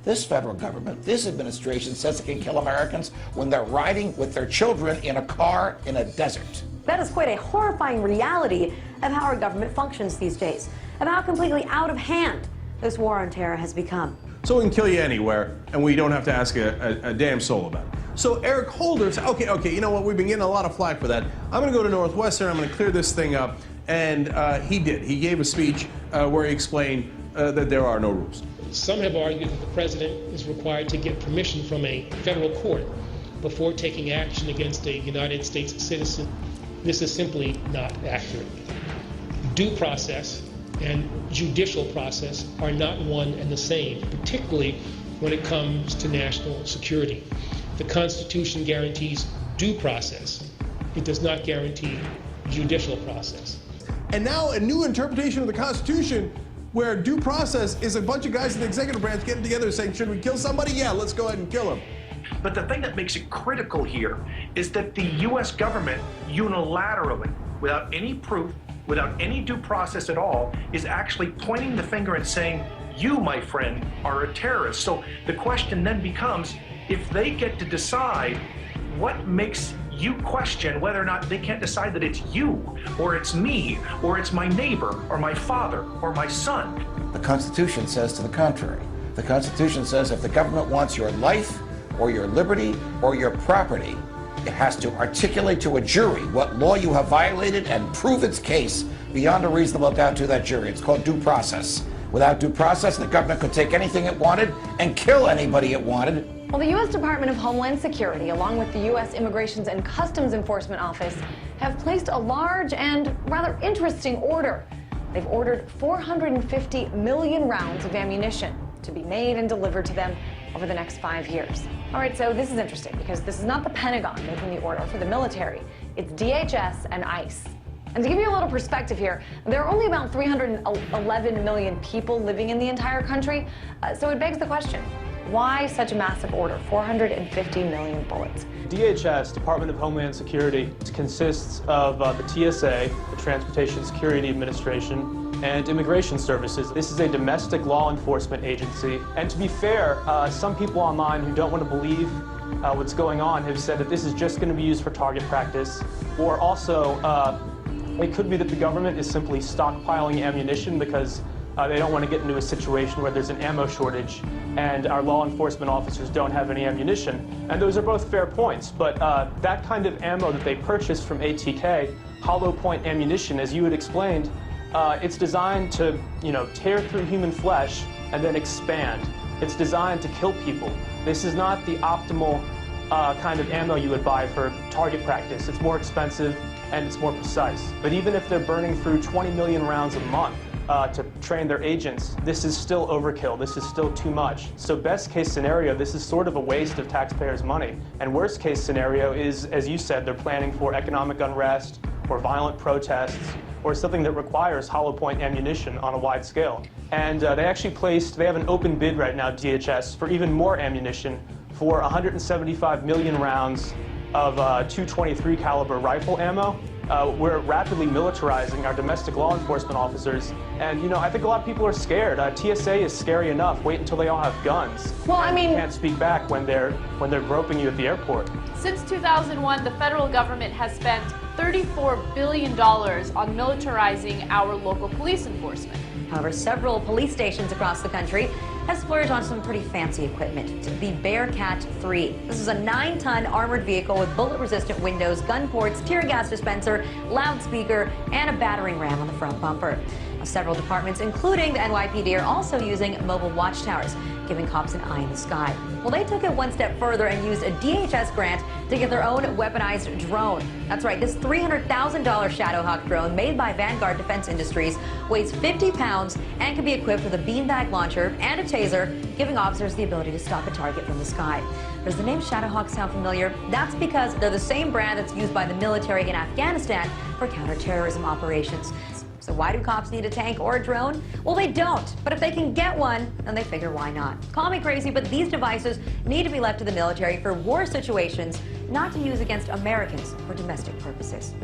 This federal government, this administration says it can kill Americans when they're riding with their children in a car in a desert. That is quite a horrifying reality of how our government functions these days, of how completely out of hand this war on terror has become. So we can kill you anywhere, and we don't have to ask a damn soul about it. So Eric Holder said, okay, you know what, we've been getting a lot of flack for that. I'm going to go to Northwestern, I'm going to clear this thing up, and he did. He gave a speech where he explained that there are no rules. Some have argued that the president is required to get permission from a federal court before taking action against a United States citizen. This is simply not accurate. Due process and judicial process are not one and the same, particularly when it comes to national security. The Constitution guarantees due process. It does not guarantee judicial process. And now a new interpretation of the Constitution where due process is a bunch of guys in the executive branch getting together saying, should we kill somebody? Yeah, let's go ahead and kill him. But the thing that makes it critical here is that the U.S. government unilaterally, without any proof, without any due process at all, is actually pointing the finger and saying, you, my friend, are a terrorist. So the question then becomes, if they get to decide, what makes you question whether or not they can't decide that it's you, or it's me, or it's my neighbor, or my father, or my son? The Constitution says to the contrary. The Constitution says if the government wants your life, or your liberty, or your property, it has to articulate to a jury what law you have violated and prove its case beyond a reasonable doubt to that jury. It's called due process. Without due process, the government could take anything it wanted and kill anybody it wanted. Well, the U.S. Department of Homeland Security, along with the U.S. Immigrations and Customs Enforcement Office, have placed a large and rather interesting order. They've ordered 450 million rounds of ammunition to be made and delivered to them over the next 5 years. All right, so this is interesting because this is not the Pentagon making the order for the military. It's DHS and ICE. And to give you a little perspective here, there are only about 311 million people living in the entire country, so it begs the question, why such a massive order, 450 million bullets? DHS, Department of Homeland Security, consists of the TSA, the Transportation Security Administration, and Immigration Services. This is a domestic law enforcement agency. And to be fair, some people online who don't want to believe what's going on have said that this is just going to be used for target practice, or also it could be that the government is simply stockpiling ammunition because They don't want to get into a situation where there's an ammo shortage and our law enforcement officers don't have any ammunition. And those are both fair points. But that kind of ammo that they purchased from ATK, hollow point ammunition, as you had explained, it's designed to, tear through human flesh and then expand. It's designed to kill people. This is not the optimal kind of ammo you would buy for target practice. It's more expensive and it's more precise. But even if they're burning through 20 million rounds a month to train their agents, this is still overkill. This is still too much. So best case scenario, this is sort of a waste of taxpayers' money. And worst case scenario is, as you said, they're planning for economic unrest or violent protests or something that requires hollow point ammunition on a wide scale. And they have an open bid right now, DHS, for even more ammunition for 175 million rounds of .223 caliber rifle ammo. We're rapidly militarizing our domestic law enforcement officers, and I think a lot of people are scared. TSA is scary enough. Wait until they all have guns. Well, I mean, you can't speak back when they're groping you at the airport. Since 2001, the federal government has spent $34 billion on militarizing our local police enforcement. However, several police stations across the country has splurged on some pretty fancy equipment. The Bearcat 3. This is a 9-ton armored vehicle with bullet-resistant windows, gun ports, tear gas dispenser, loudspeaker, and a battering ram on the front bumper. Several departments, including the NYPD, are also using mobile watchtowers, giving cops an eye in the sky. Well, they took it one step further and used a DHS grant to get their own weaponized drone. That's right, this $300,000 Shadowhawk drone made by Vanguard Defense Industries weighs 50 pounds and can be equipped with a beanbag launcher and a taser, giving officers the ability to stop a target from the sky. Does the name Shadowhawk sound familiar? That's because they're the same brand that's used by the military in Afghanistan for counterterrorism operations. So why do cops need a tank or a drone? Well, they don't. But if they can get one, then they figure why not. Call me crazy, but these devices need to be left to the military for war situations, not to use against Americans for domestic purposes.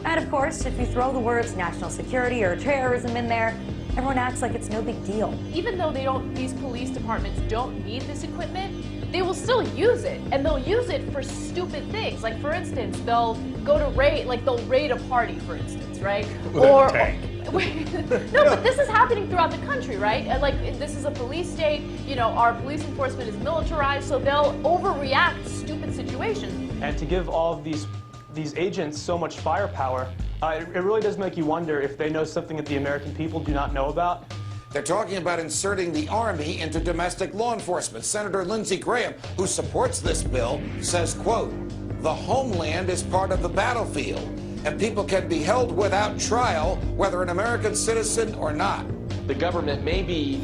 And of course, if you throw the words national security or terrorism in there, everyone acts like it's no big deal. Even though these police departments don't need this equipment, they will still use it, and they'll use it for stupid things. Like, for instance, they'll go to they'll raid a party, for instance, right? Or a tank. No, but this is happening throughout the country, right? And this is a police state. Our police enforcement is militarized, so they'll overreact to stupid situations. And to give all of these agents so much firepower, it really does make you wonder if they know something that the American people do not know about. They're talking about inserting the Army into domestic law enforcement. Senator Lindsey Graham, who supports this bill, says, quote, "The homeland is part of the battlefield, and people can be held without trial, whether an American citizen or not." The government may be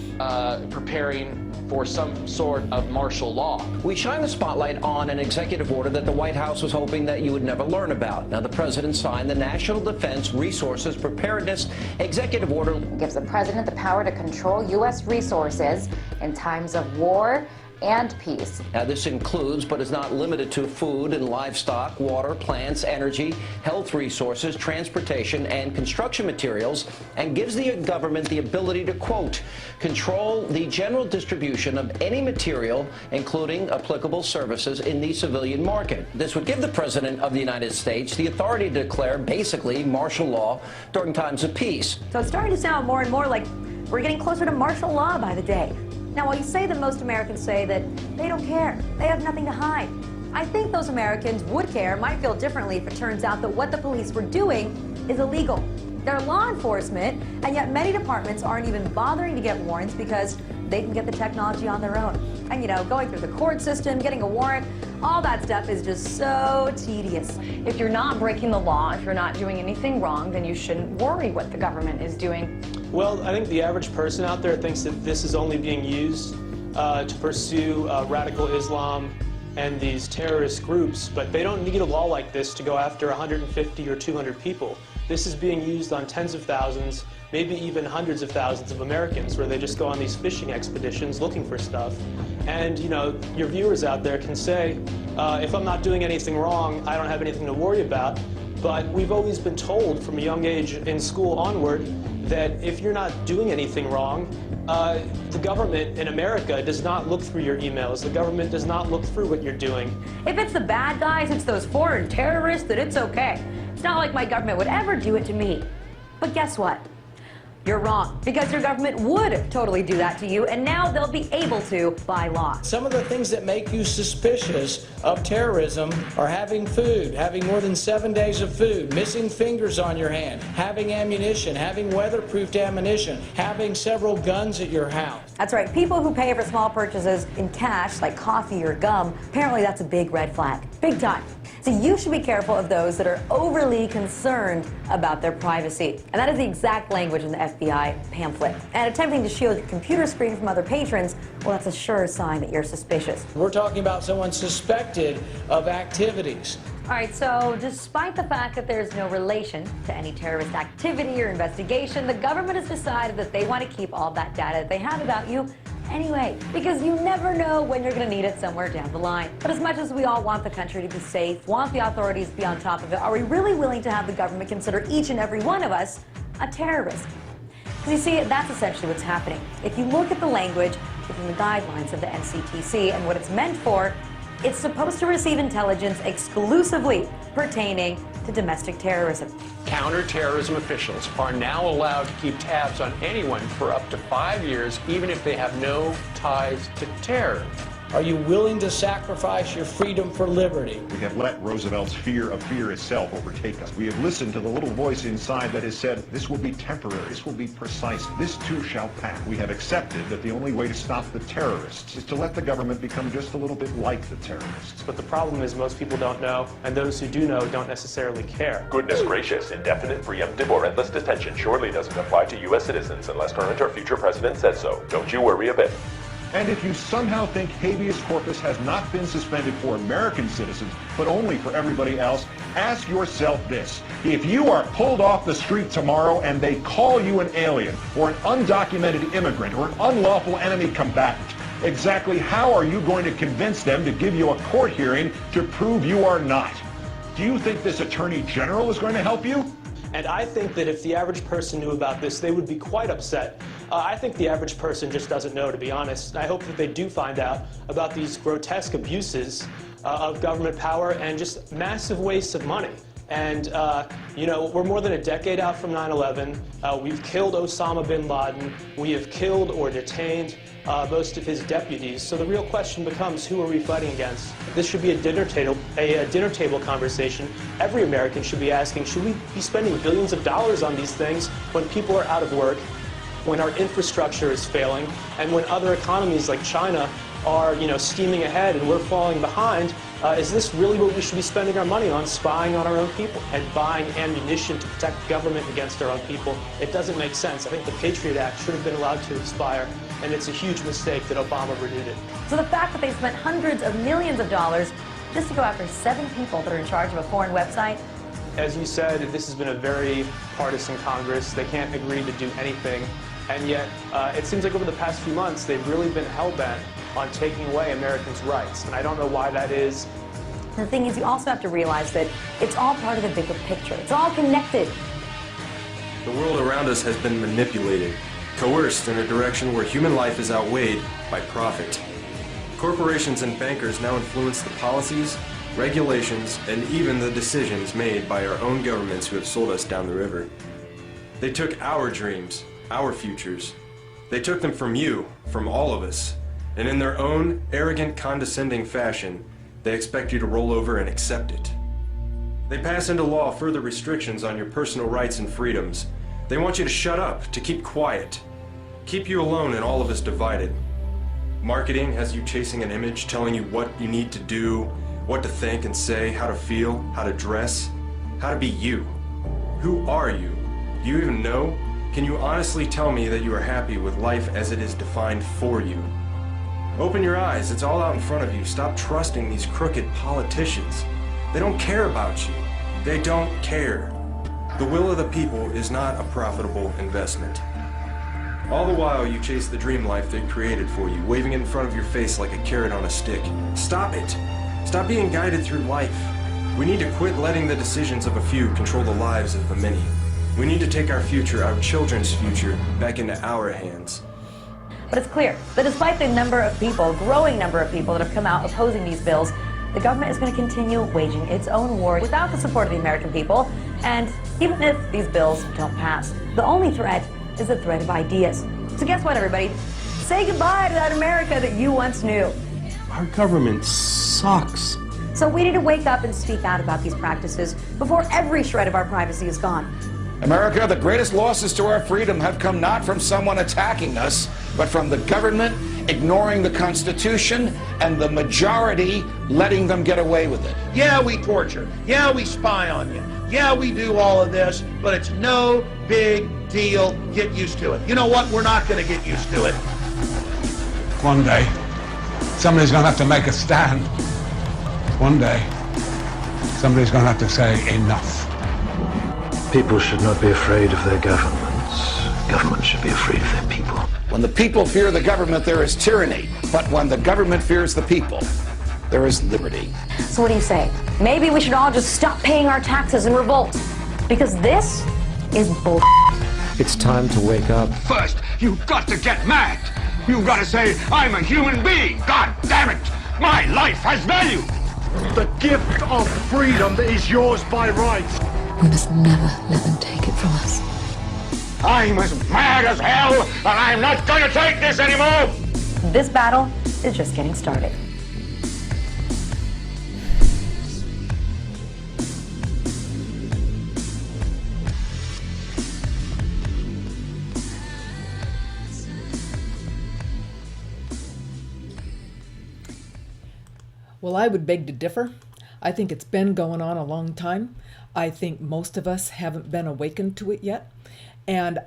preparing for some sort of martial law. We shine the spotlight on an executive order that the White House was hoping that you would never learn about. Now, the president signed the National Defense Resources Preparedness Executive Order. It gives the president the power to control U.S. resources in times of war and peace. Now, this includes, but is not limited to, food and livestock, water, plants, energy, health resources, transportation, and construction materials, and gives the government the ability to, quote, control the general distribution of any material, including applicable services, in the civilian market. This would give the President of the United States the authority to declare, basically, martial law during times of peace. So it's starting to sound more and more like we're getting closer to martial law by the day. Now, while you say that most Americans say that they don't care, they have nothing to hide, I think those Americans would care, might feel differently if it turns out that what the police were doing is illegal. They're law enforcement, and yet many departments aren't even bothering to get warrants because they can get the technology on their own. And going through the court system, getting a warrant, all that stuff is just so tedious. If you're not breaking the law, if you're not doing anything wrong, then you shouldn't worry what the government is doing. Well, I think the average person out there thinks that this is only being used to pursue radical Islam and these terrorist groups, but they don't need a law like this to go after 150 or 200 people. This is being used on tens of thousands, maybe even hundreds of thousands of Americans, where they just go on these fishing expeditions looking for stuff. And, your viewers out there can say, if I'm not doing anything wrong, I don't have anything to worry about. But we've always been told from a young age in school onward that if you're not doing anything wrong, the government in America does not look through your emails. The government does not look through what you're doing. If it's the bad guys, it's those foreign terrorists, then it's okay. It's not like my government would ever do it to me. But guess what? You're wrong, because your government would totally do that to you, and now they'll be able to by law. Some of the things that make you suspicious of terrorism are having food, having more than 7 days of food, missing fingers on your hand, having ammunition, having weatherproofed ammunition, having several guns at your house. That's right. People who pay for small purchases in cash, like coffee or gum, apparently that's a big red flag. Big time. So you should be careful of those that are overly concerned about their privacy. And that is the exact language in the FBI pamphlet. And attempting to shield your computer screen from other patrons, well, that's a sure sign that you're suspicious. We're talking about someone suspected of activities. All right, so despite the fact that there's no relation to any terrorist activity or investigation, the government has decided that they want to keep all that data that they have about you anyway, because you never know when you're going to need it somewhere down the line. But as much as we all want the country to be safe, want the authorities to be on top of it, are we really willing to have the government consider each and every one of us a terrorist? Because you see, that's essentially what's happening. If you look at the language within the guidelines of the NCTC and what it's meant for, it's supposed to receive intelligence exclusively pertaining to domestic terrorism. Counterterrorism officials are now allowed to keep tabs on anyone for up to 5 years, even if they have no ties to terror. Are you willing to sacrifice your freedom for liberty? We have let Roosevelt's fear of fear itself overtake us. We have listened to the little voice inside that has said, this will be temporary, this will be precise, this too shall pass. We have accepted that the only way to stop the terrorists is to let the government become just a little bit like the terrorists. But the problem is most people don't know, and those who do know don't necessarily care. Goodness gracious, indefinite, preemptive, or endless detention surely doesn't apply to U.S. citizens unless current or future president says so. Don't you worry a bit. And if you somehow think habeas corpus has not been suspended for American citizens, but only for everybody else, ask yourself this. If you are pulled off the street tomorrow and they call you an alien, or an undocumented immigrant, or an unlawful enemy combatant, exactly how are you going to convince them to give you a court hearing to prove you are not? Do you think this Attorney General is going to help you? And I think that if the average person knew about this, they would be quite upset. I think the average person just doesn't know, to be honest. I hope that they do find out about these grotesque abuses of government power and just massive wastes of money. And, you know, we're more than a decade out from 9/11. We've killed Osama bin Laden. We have killed or detained most of his deputies. So the real question becomes, who are we fighting against? This should be a dinner table conversation. Every American should be asking, should we be spending billions of dollars on these things when people are out of work, when our infrastructure is failing, and when other economies like China are, you know, steaming ahead and we're falling behind? Is this really what we should be spending our money on, spying on our own people and buying ammunition to protect government against our own people? It doesn't make sense. I think the Patriot Act should have been allowed to expire, and it's a huge mistake that Obama renewed it. So the fact that they spent hundreds of millions of dollars just to go after 7 people that are in charge of a foreign website. As you said, this has been a very partisan Congress. They can't agree to do anything. And yet, it seems like over the past few months, they've really been hell-bent on taking away Americans' rights. And I don't know why that is. The thing is, you also have to realize that it's all part of the bigger picture. It's all connected. The world around us has been manipulated, coerced in a direction where human life is outweighed by profit. Corporations and bankers now influence the policies, regulations, and even the decisions made by our own governments who have sold us down the river. They took our dreams, our futures. They took them from you, from all of us. And in their own arrogant, condescending fashion, they expect you to roll over and accept it. They pass into law further restrictions on your personal rights and freedoms. They want you to shut up, to keep quiet, keep you alone and all of us divided. Marketing has you chasing an image, telling you what you need to do, what to think and say, how to feel, how to dress, how to be you. Who are you? Do you even know? Can you honestly tell me that you are happy with life as it is defined for you? Open your eyes, it's all out in front of you. Stop trusting these crooked politicians. They don't care about you. They don't care. The will of the people is not a profitable investment. All the while you chase the dream life they created for you, waving it in front of your face like a carrot on a stick. Stop it. Stop being guided through life. We need to quit letting the decisions of a few control the lives of the many. We need to take our future, our children's future, back into our hands. But it's clear that despite the number of people, growing number of people that have come out opposing these bills, the government is going to continue waging its own war without the support of the American people, and even if these bills don't pass. The only threat is the threat of ideas. So guess what, everybody? Say goodbye to that America that you once knew. Our government sucks. So we need to wake up and speak out about these practices before every shred of our privacy is gone. America, the greatest losses to our freedom have come not from someone attacking us, but from the government ignoring the Constitution and the majority letting them get away with it. Yeah, we torture. Yeah, we spy on you. Yeah, we do all of this, but it's no big deal. Get used to it. You know what? We're not going to get used to it. One day, somebody's going to have to make a stand. One day, somebody's going to have to say enough. People should not be afraid of their governments. Governments should be afraid of their people. When the people fear the government, there is tyranny. But when the government fears the people, there is liberty. So what do you say? Maybe we should all just stop paying our taxes and revolt. Because this is bull. It's time to wake up. First, you've got to get mad. You've got to say, I'm a human being. God damn it. My life has value. The gift of freedom is yours by right. We must never let them take it from us. I'm as mad as hell, and I'm not going to take this anymore. This battle is just getting started. Well, I would beg to differ. I think it's been going on a long time. I think most of us haven't been awakened to it yet. And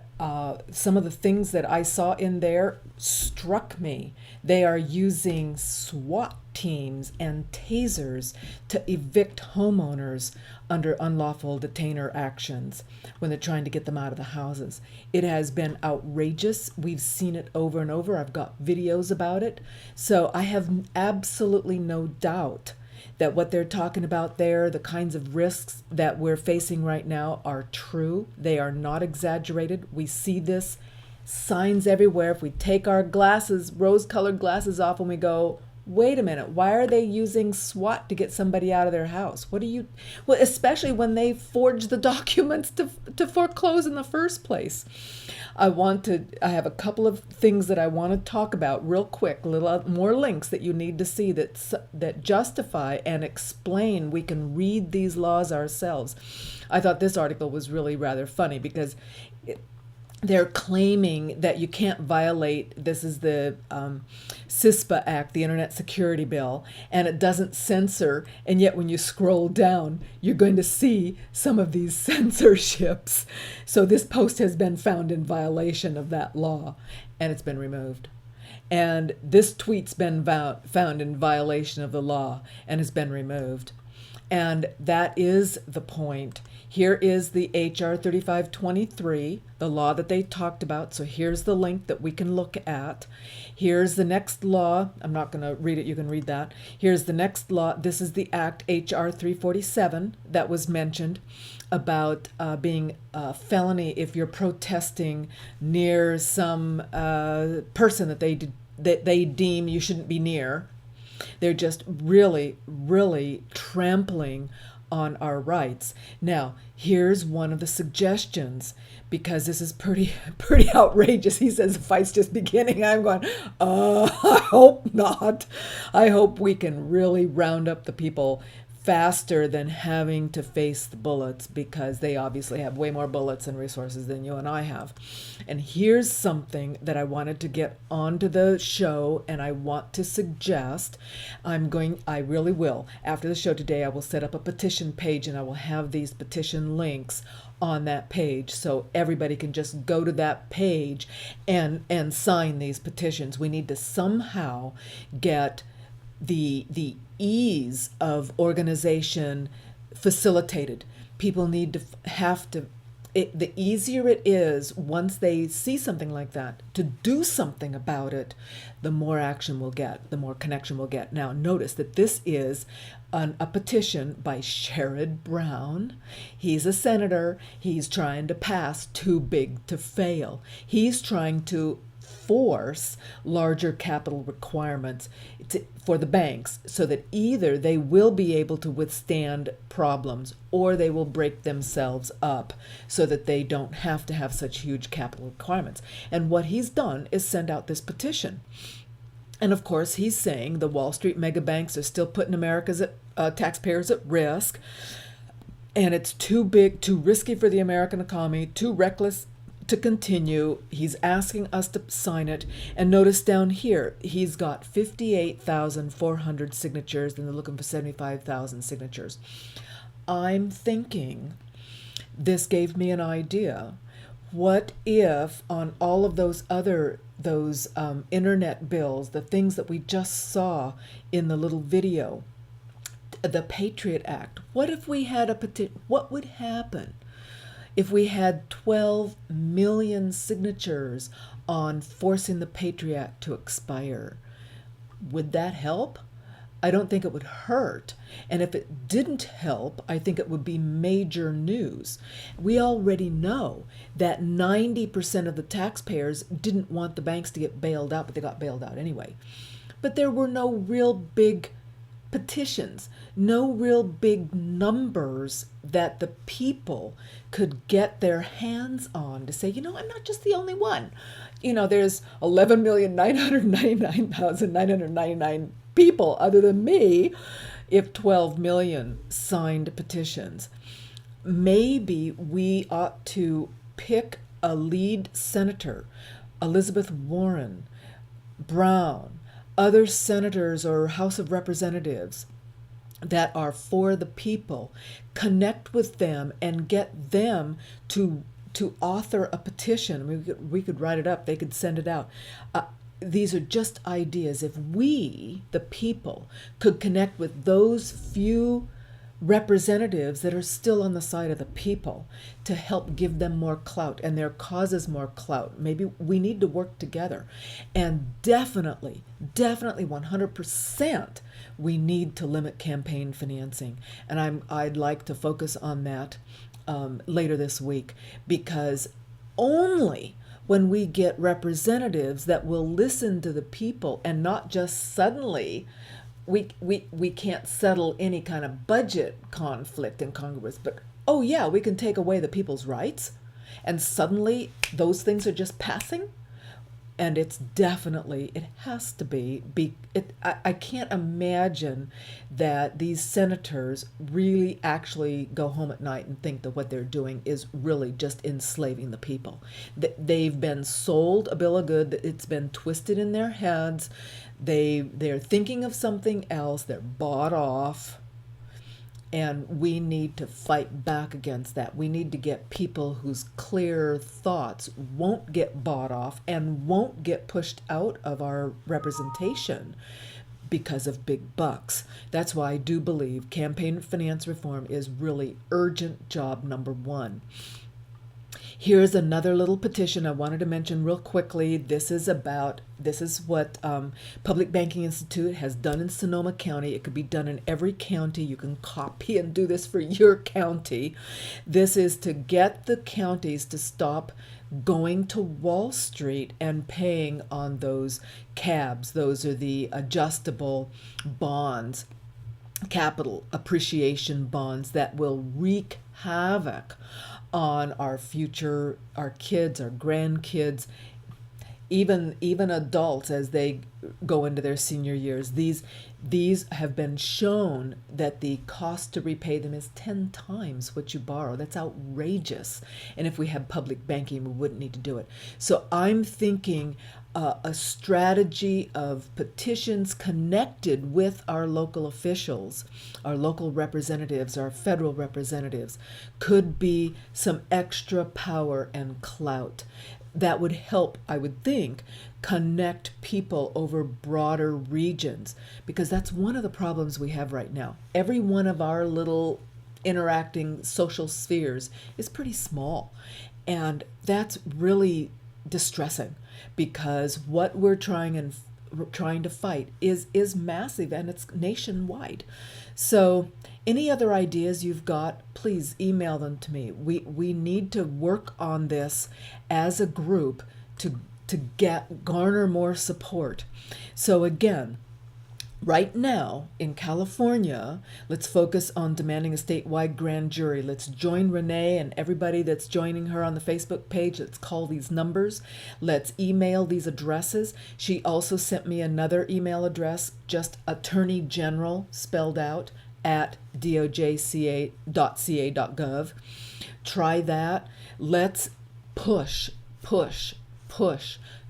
some of the things that I saw in there struck me. They are using SWAT teams and tasers to evict homeowners under unlawful detainer actions when they're trying to get them out of the houses. It has been outrageous. We've seen it over and over. I've got videos about it. So I have absolutely no doubt that what they're talking about there, the kinds of risks that we're facing right now, are true. They are not exaggerated. We see this, signs everywhere. If we take our glasses, rose-colored glasses off and we go, wait a minute, why are they using SWAT to get somebody out of their house? Well, especially when they forge the documents to foreclose in the first place. I have a couple of things that I want to talk about real quick, little more links that you need to see that justify and explain. We can read these laws ourselves. I thought this article was really rather funny because they're claiming that you can't violate, this is the CISPA Act, the Internet Security Bill, and it doesn't censor, and yet when you scroll down, you're going to see some of these censorships. So this post has been found in violation of that law, and it's been removed. And this tweet's been found in violation of the law and has been removed. And that is the point. Here is the HR 3523, the law that they talked about. So here's the link that we can look at. Here's the next law. I'm not going to read it. You can read that. Here's the next law. This is the Act HR 347 that was mentioned about being a felony if you're protesting near some person that they deem you shouldn't be near. They're just really, really trampling on our rights. Now, here's one of the suggestions, because this is pretty outrageous. He says the fight's just beginning. I'm going, I hope not. I hope we can really round up the people faster than having to face the bullets, because they obviously have way more bullets and resources than you and I have. And here's something that I wanted to get onto the show, and I want to suggest. I really will. After the show today, I will set up a petition page, and I will have these petition links on that page so everybody can just go to that page and sign these petitions. We need to somehow get the ease of organization facilitated. People need to the easier it is once they see something like that to do something about it, the more action we'll get, the more connection we'll get. Now, notice that this is a petition by Sherrod Brown. He's a senator. He's trying to pass too big to fail. He's trying to force larger capital requirements for the banks so that either they will be able to withstand problems or they will break themselves up so that they don't have to have such huge capital requirements. And what he's done is send out this petition. And of course, he's saying the Wall Street mega banks are still putting America's taxpayers at risk. And it's too big, too risky for the American economy, too reckless to continue. He's asking us to sign it. And notice down here, he's got 58,400 signatures, and they're looking for 75,000 signatures. I'm thinking this gave me an idea. What if on all of those other internet bills, the things that we just saw in the little video, the Patriot Act, what if we had a petition? What would happen if we had 12 million signatures on forcing the Patriot Act to expire? Would that help? I don't think it would hurt. And if it didn't help, I think it would be major news. We already know that 90% of the taxpayers didn't want the banks to get bailed out, but they got bailed out anyway. But there were no real big petitions, no real big numbers that the people could get their hands on to say, you know, I'm not just the only one. You know, there's 11,999,999 people other than me if 12 million signed petitions. Maybe we ought to pick a lead senator, Elizabeth Warren, Brown, other senators or House of Representatives that are for the people, connect with them and get them to author a petition. We could write it up, they could send it out. These are just ideas. If we, the people, could connect with those few representatives that are still on the side of the people to help give them more clout and their causes more clout, maybe we need to work together. And definitely 100%, we need to limit campaign financing. And I'd like to focus on that later this week, because only when we get representatives that will listen to the people and not just suddenly we can't settle any kind of budget conflict in Congress, but oh yeah, we can take away the people's rights, and suddenly those things are just passing. And it's definitely, it has to be I can't imagine that these senators really actually go home at night and think that what they're doing is really just enslaving the people. They've been sold a bill of goods, it's been twisted in their heads, they're thinking of something else, they're bought off. And we need to fight back against that. We need to get people whose clear thoughts won't get bought off and won't get pushed out of our representation because of big bucks. That's why I do believe campaign finance reform is really urgent job number one. Here's another little petition I wanted to mention real quickly. This is what Public Banking Institute has done in Sonoma County. It could be done in every county. You can copy and do this for your county. This is to get the counties to stop going to Wall Street and paying on those CABs. Those are the adjustable bonds, capital appreciation bonds that will wreak havoc on our future, our kids, our grandkids, even adults as they go into their senior years. These have been shown that the cost to repay them is 10 times what you borrow. That's outrageous. And if we had public banking, we wouldn't need to do it. So I'm thinking a strategy of petitions connected with our local officials, our local representatives, our federal representatives, could be some extra power and clout that would help, I would think, connect people over broader regions, because that's one of the problems we have right now. Every one of our little interacting social spheres is pretty small, and that's really distressing, because what we're trying to fight is massive, and it's nationwide. So any other ideas you've got, please email them to me. We need to work on this as a group to to garner more support. So again, right now in California, let's focus on demanding a statewide grand jury. Let's join Renee and everybody that's joining her on the Facebook page. Let's call these numbers. Let's email these addresses. She also sent me another email address, just Attorney General spelled out at dojca.ca.gov. Try that. Let's push,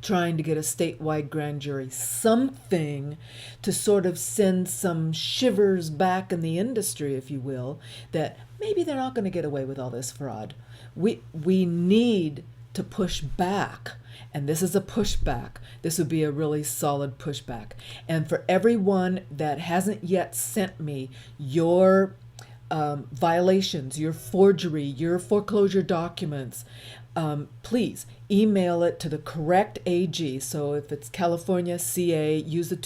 trying to get a statewide grand jury, something to sort of send some shivers back in the industry, if you will, that maybe they're not going to get away with all this fraud. We need to push back, and this is a pushback. This would be a really solid pushback. And for everyone that hasn't yet sent me your violations, your forgery, your foreclosure documents, please email it to the correct AG. So if it's California, CA, use the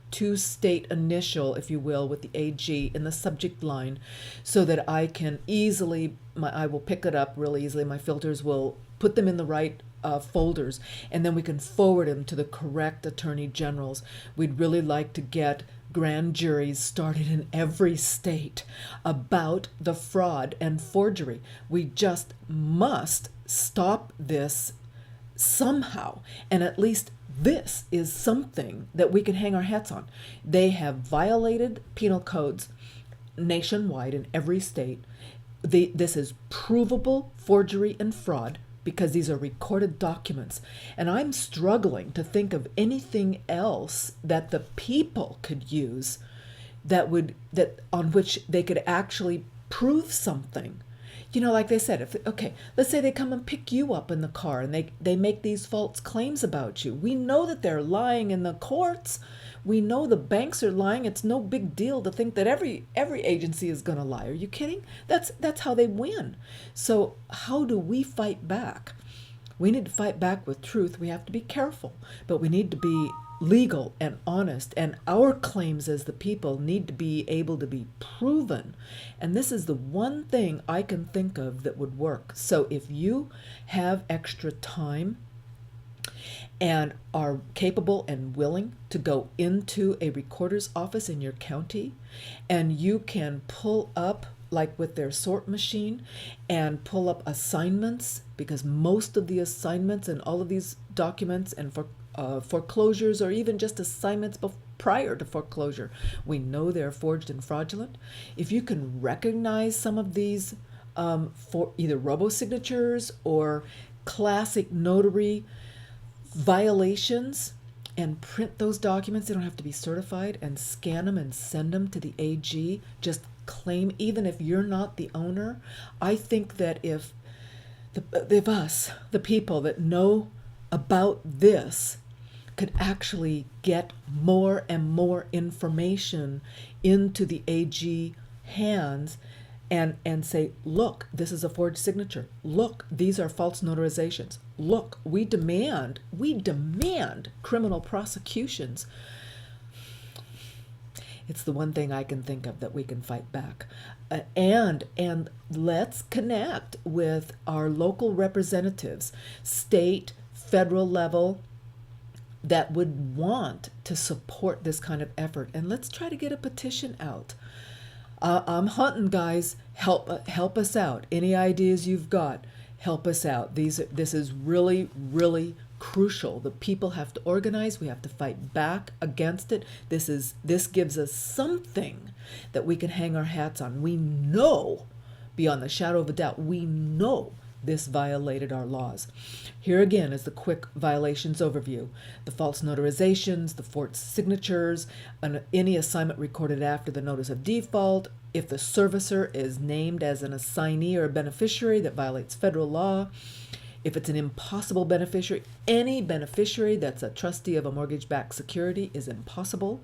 two state initial, if you will, with the AG in the subject line, so that I can easily, I will pick it up real easily. My filters will put them in the right folders, and then we can forward them to the correct attorney generals. We'd really like to get grand juries started in every state about the fraud and forgery. We just must stop this somehow, and at least this is something that we can hang our hats on. They have violated penal codes nationwide in every state. This is provable forgery and fraud because these are recorded documents. And I'm struggling to think of anything else that the people could use that on which they could actually prove something. You know, like they said, let's say they come and pick you up in the car and they make these false claims about you. We know that they're lying in the courts. We know the banks are lying. It's no big deal to think that every agency is going to lie. Are you kidding? That's how they win. So how do we fight back? We need to fight back with truth. We have to be careful, but we need to be legal and honest, and our claims as the people need to be able to be proven. And this is the one thing I can think of that would work. So if you have extra time and are capable and willing to go into a recorder's office in your county, and you can pull up, like with their sort machine, and pull up assignments, because most of the assignments and all of these documents and foreclosures, or even just assignments prior to foreclosure, we know they're forged and fraudulent. If you can recognize some of these for either robo-signatures or classic notary violations, and print those documents, they don't have to be certified, and scan them and send them to the AG, just claim, even if you're not the owner. I think that if us, the people that know about this, could actually get more and more information into the AG hands and say, look, this is a forged signature. Look, these are false notarizations. Look, we demand criminal prosecutions. It's the one thing I can think of that we can fight back. And let's connect with our local representatives, state, federal level, that would want to support this kind of effort. And let's try to get a petition out. I'm hunting, guys. Help us out. Any ideas you've got, help us out. This is really, really crucial. The people have to organize. We have to fight back against it. This gives us something that we can hang our hats on. We know, beyond the shadow of a doubt, we know this violated our laws. Here again is the quick violations overview. The false notarizations, the forged signatures, any assignment recorded after the notice of default, if the servicer is named as an assignee or a beneficiary that violates federal law, if it's an impossible beneficiary, any beneficiary that's a trustee of a mortgage-backed security is impossible.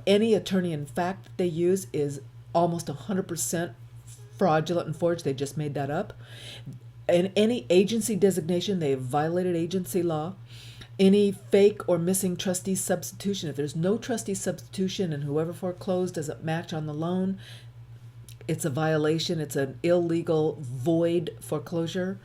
Any attorney in fact that they use is almost 100% fraudulent and forged. They just made that up. And any agency designation, they have violated agency law. Any fake or missing trustee substitution, if there's no trustee substitution and whoever foreclosed doesn't match on the loan, it's a violation. It's an illegal void foreclosure.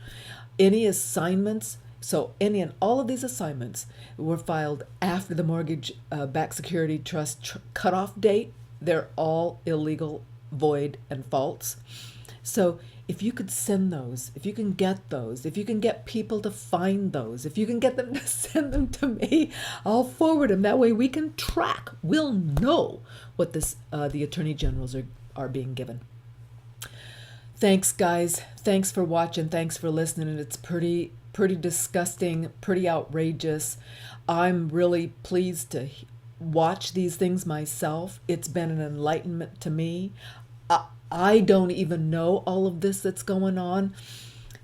Any assignments So any and all of these assignments were filed after the mortgage-backed security trust cutoff date. They're all illegal, void, and false. So if you could send those, if you can get those, if you can get people to find those, if you can get them to send them to me, I'll forward them. That way we can track. We'll know what the attorney generals are being given. Thanks, guys. Thanks for watching. Thanks for listening. And it's pretty disgusting, pretty outrageous. I'm really pleased to watch these things myself. It's been an enlightenment to me. I don't even know all of this that's going on.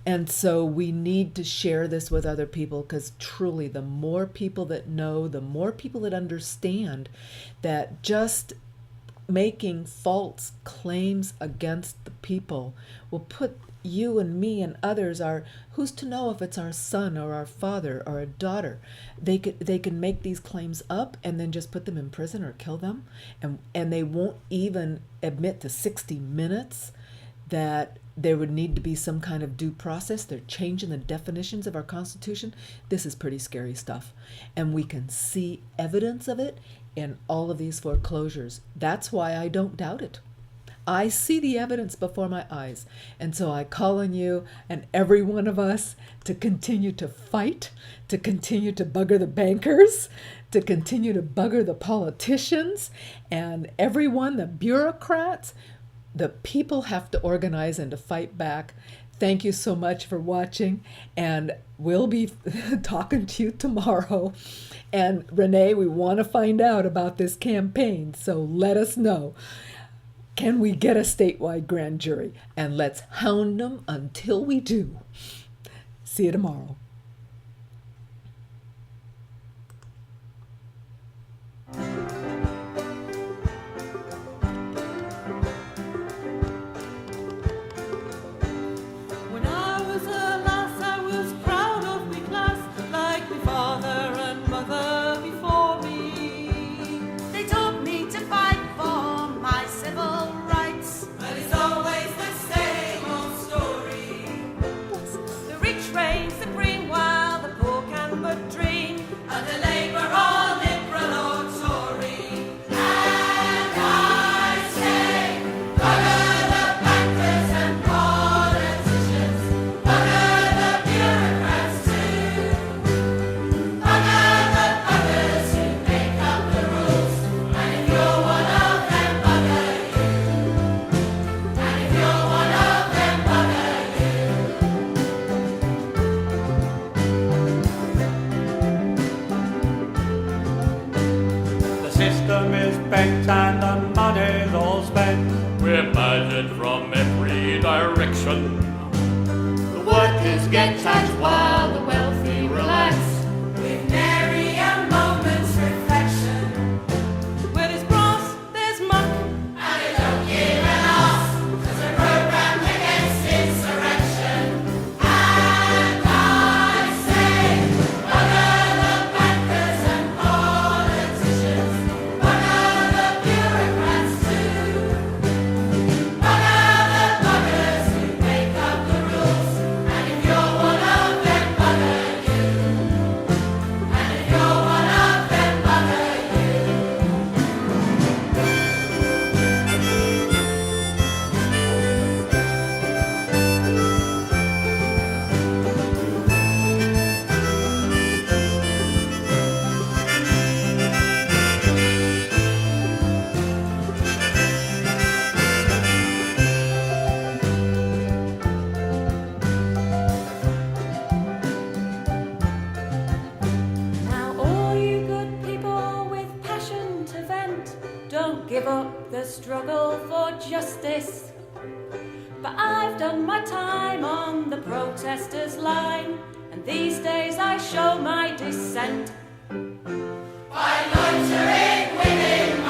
And so we need to share this with other people, because truly the more people that know, the more people that understand that just making false claims against the people will put you and me and others, who's to know if it's our son or our father or a daughter. They can make these claims up and then just put them in prison or kill them, and they won't even admit to 60 minutes that there would need to be some kind of due process. They're changing the definitions of our Constitution. This is pretty scary stuff, and we can see evidence of it in all of these foreclosures. That's why I don't doubt it. I see the evidence before my eyes. And so I call on you and every one of us to continue to fight, to continue to bugger the bankers, to continue to bugger the politicians, and everyone, the bureaucrats. The people have to organize and to fight back. Thank you so much for watching, and we'll be talking to you tomorrow. And Renee, we want to find out about this campaign, so let us know. Can we get a statewide grand jury? And let's hound them until we do. See you tomorrow. When I was a lass, I was proud of me class, like my father and mother before me. They taught me to fight for my civil rights, but it's always the same old story. The rich reign supreme while the poor can but dream, under Labour or Liberal or Tory. And I say, bugger the bankers and politicians, bugger the bureaucrats too, bugger the buggers who make up the rules, and if you're one of them, bugger you, and if you're one of them, bugger The system is bent and the money's all spent. We're measured from every direction. The workers get taxed while the wealthy relax. with nary a moment's reflection. Where there's brass, there's muck, and they don't give an arse, 'cause they're programmed against insurrection. And I say, bugger the bankers and politicians, bugger the bureaucrats too, bugger the buggers who make up the rules, and if you're one of them, bugger you, and if you're one of them, bugger you. Now all you good people with passion to vent, don't give up the struggle for justice. But I've done my time on the protesters' line, and these days I show my dissent by loitering within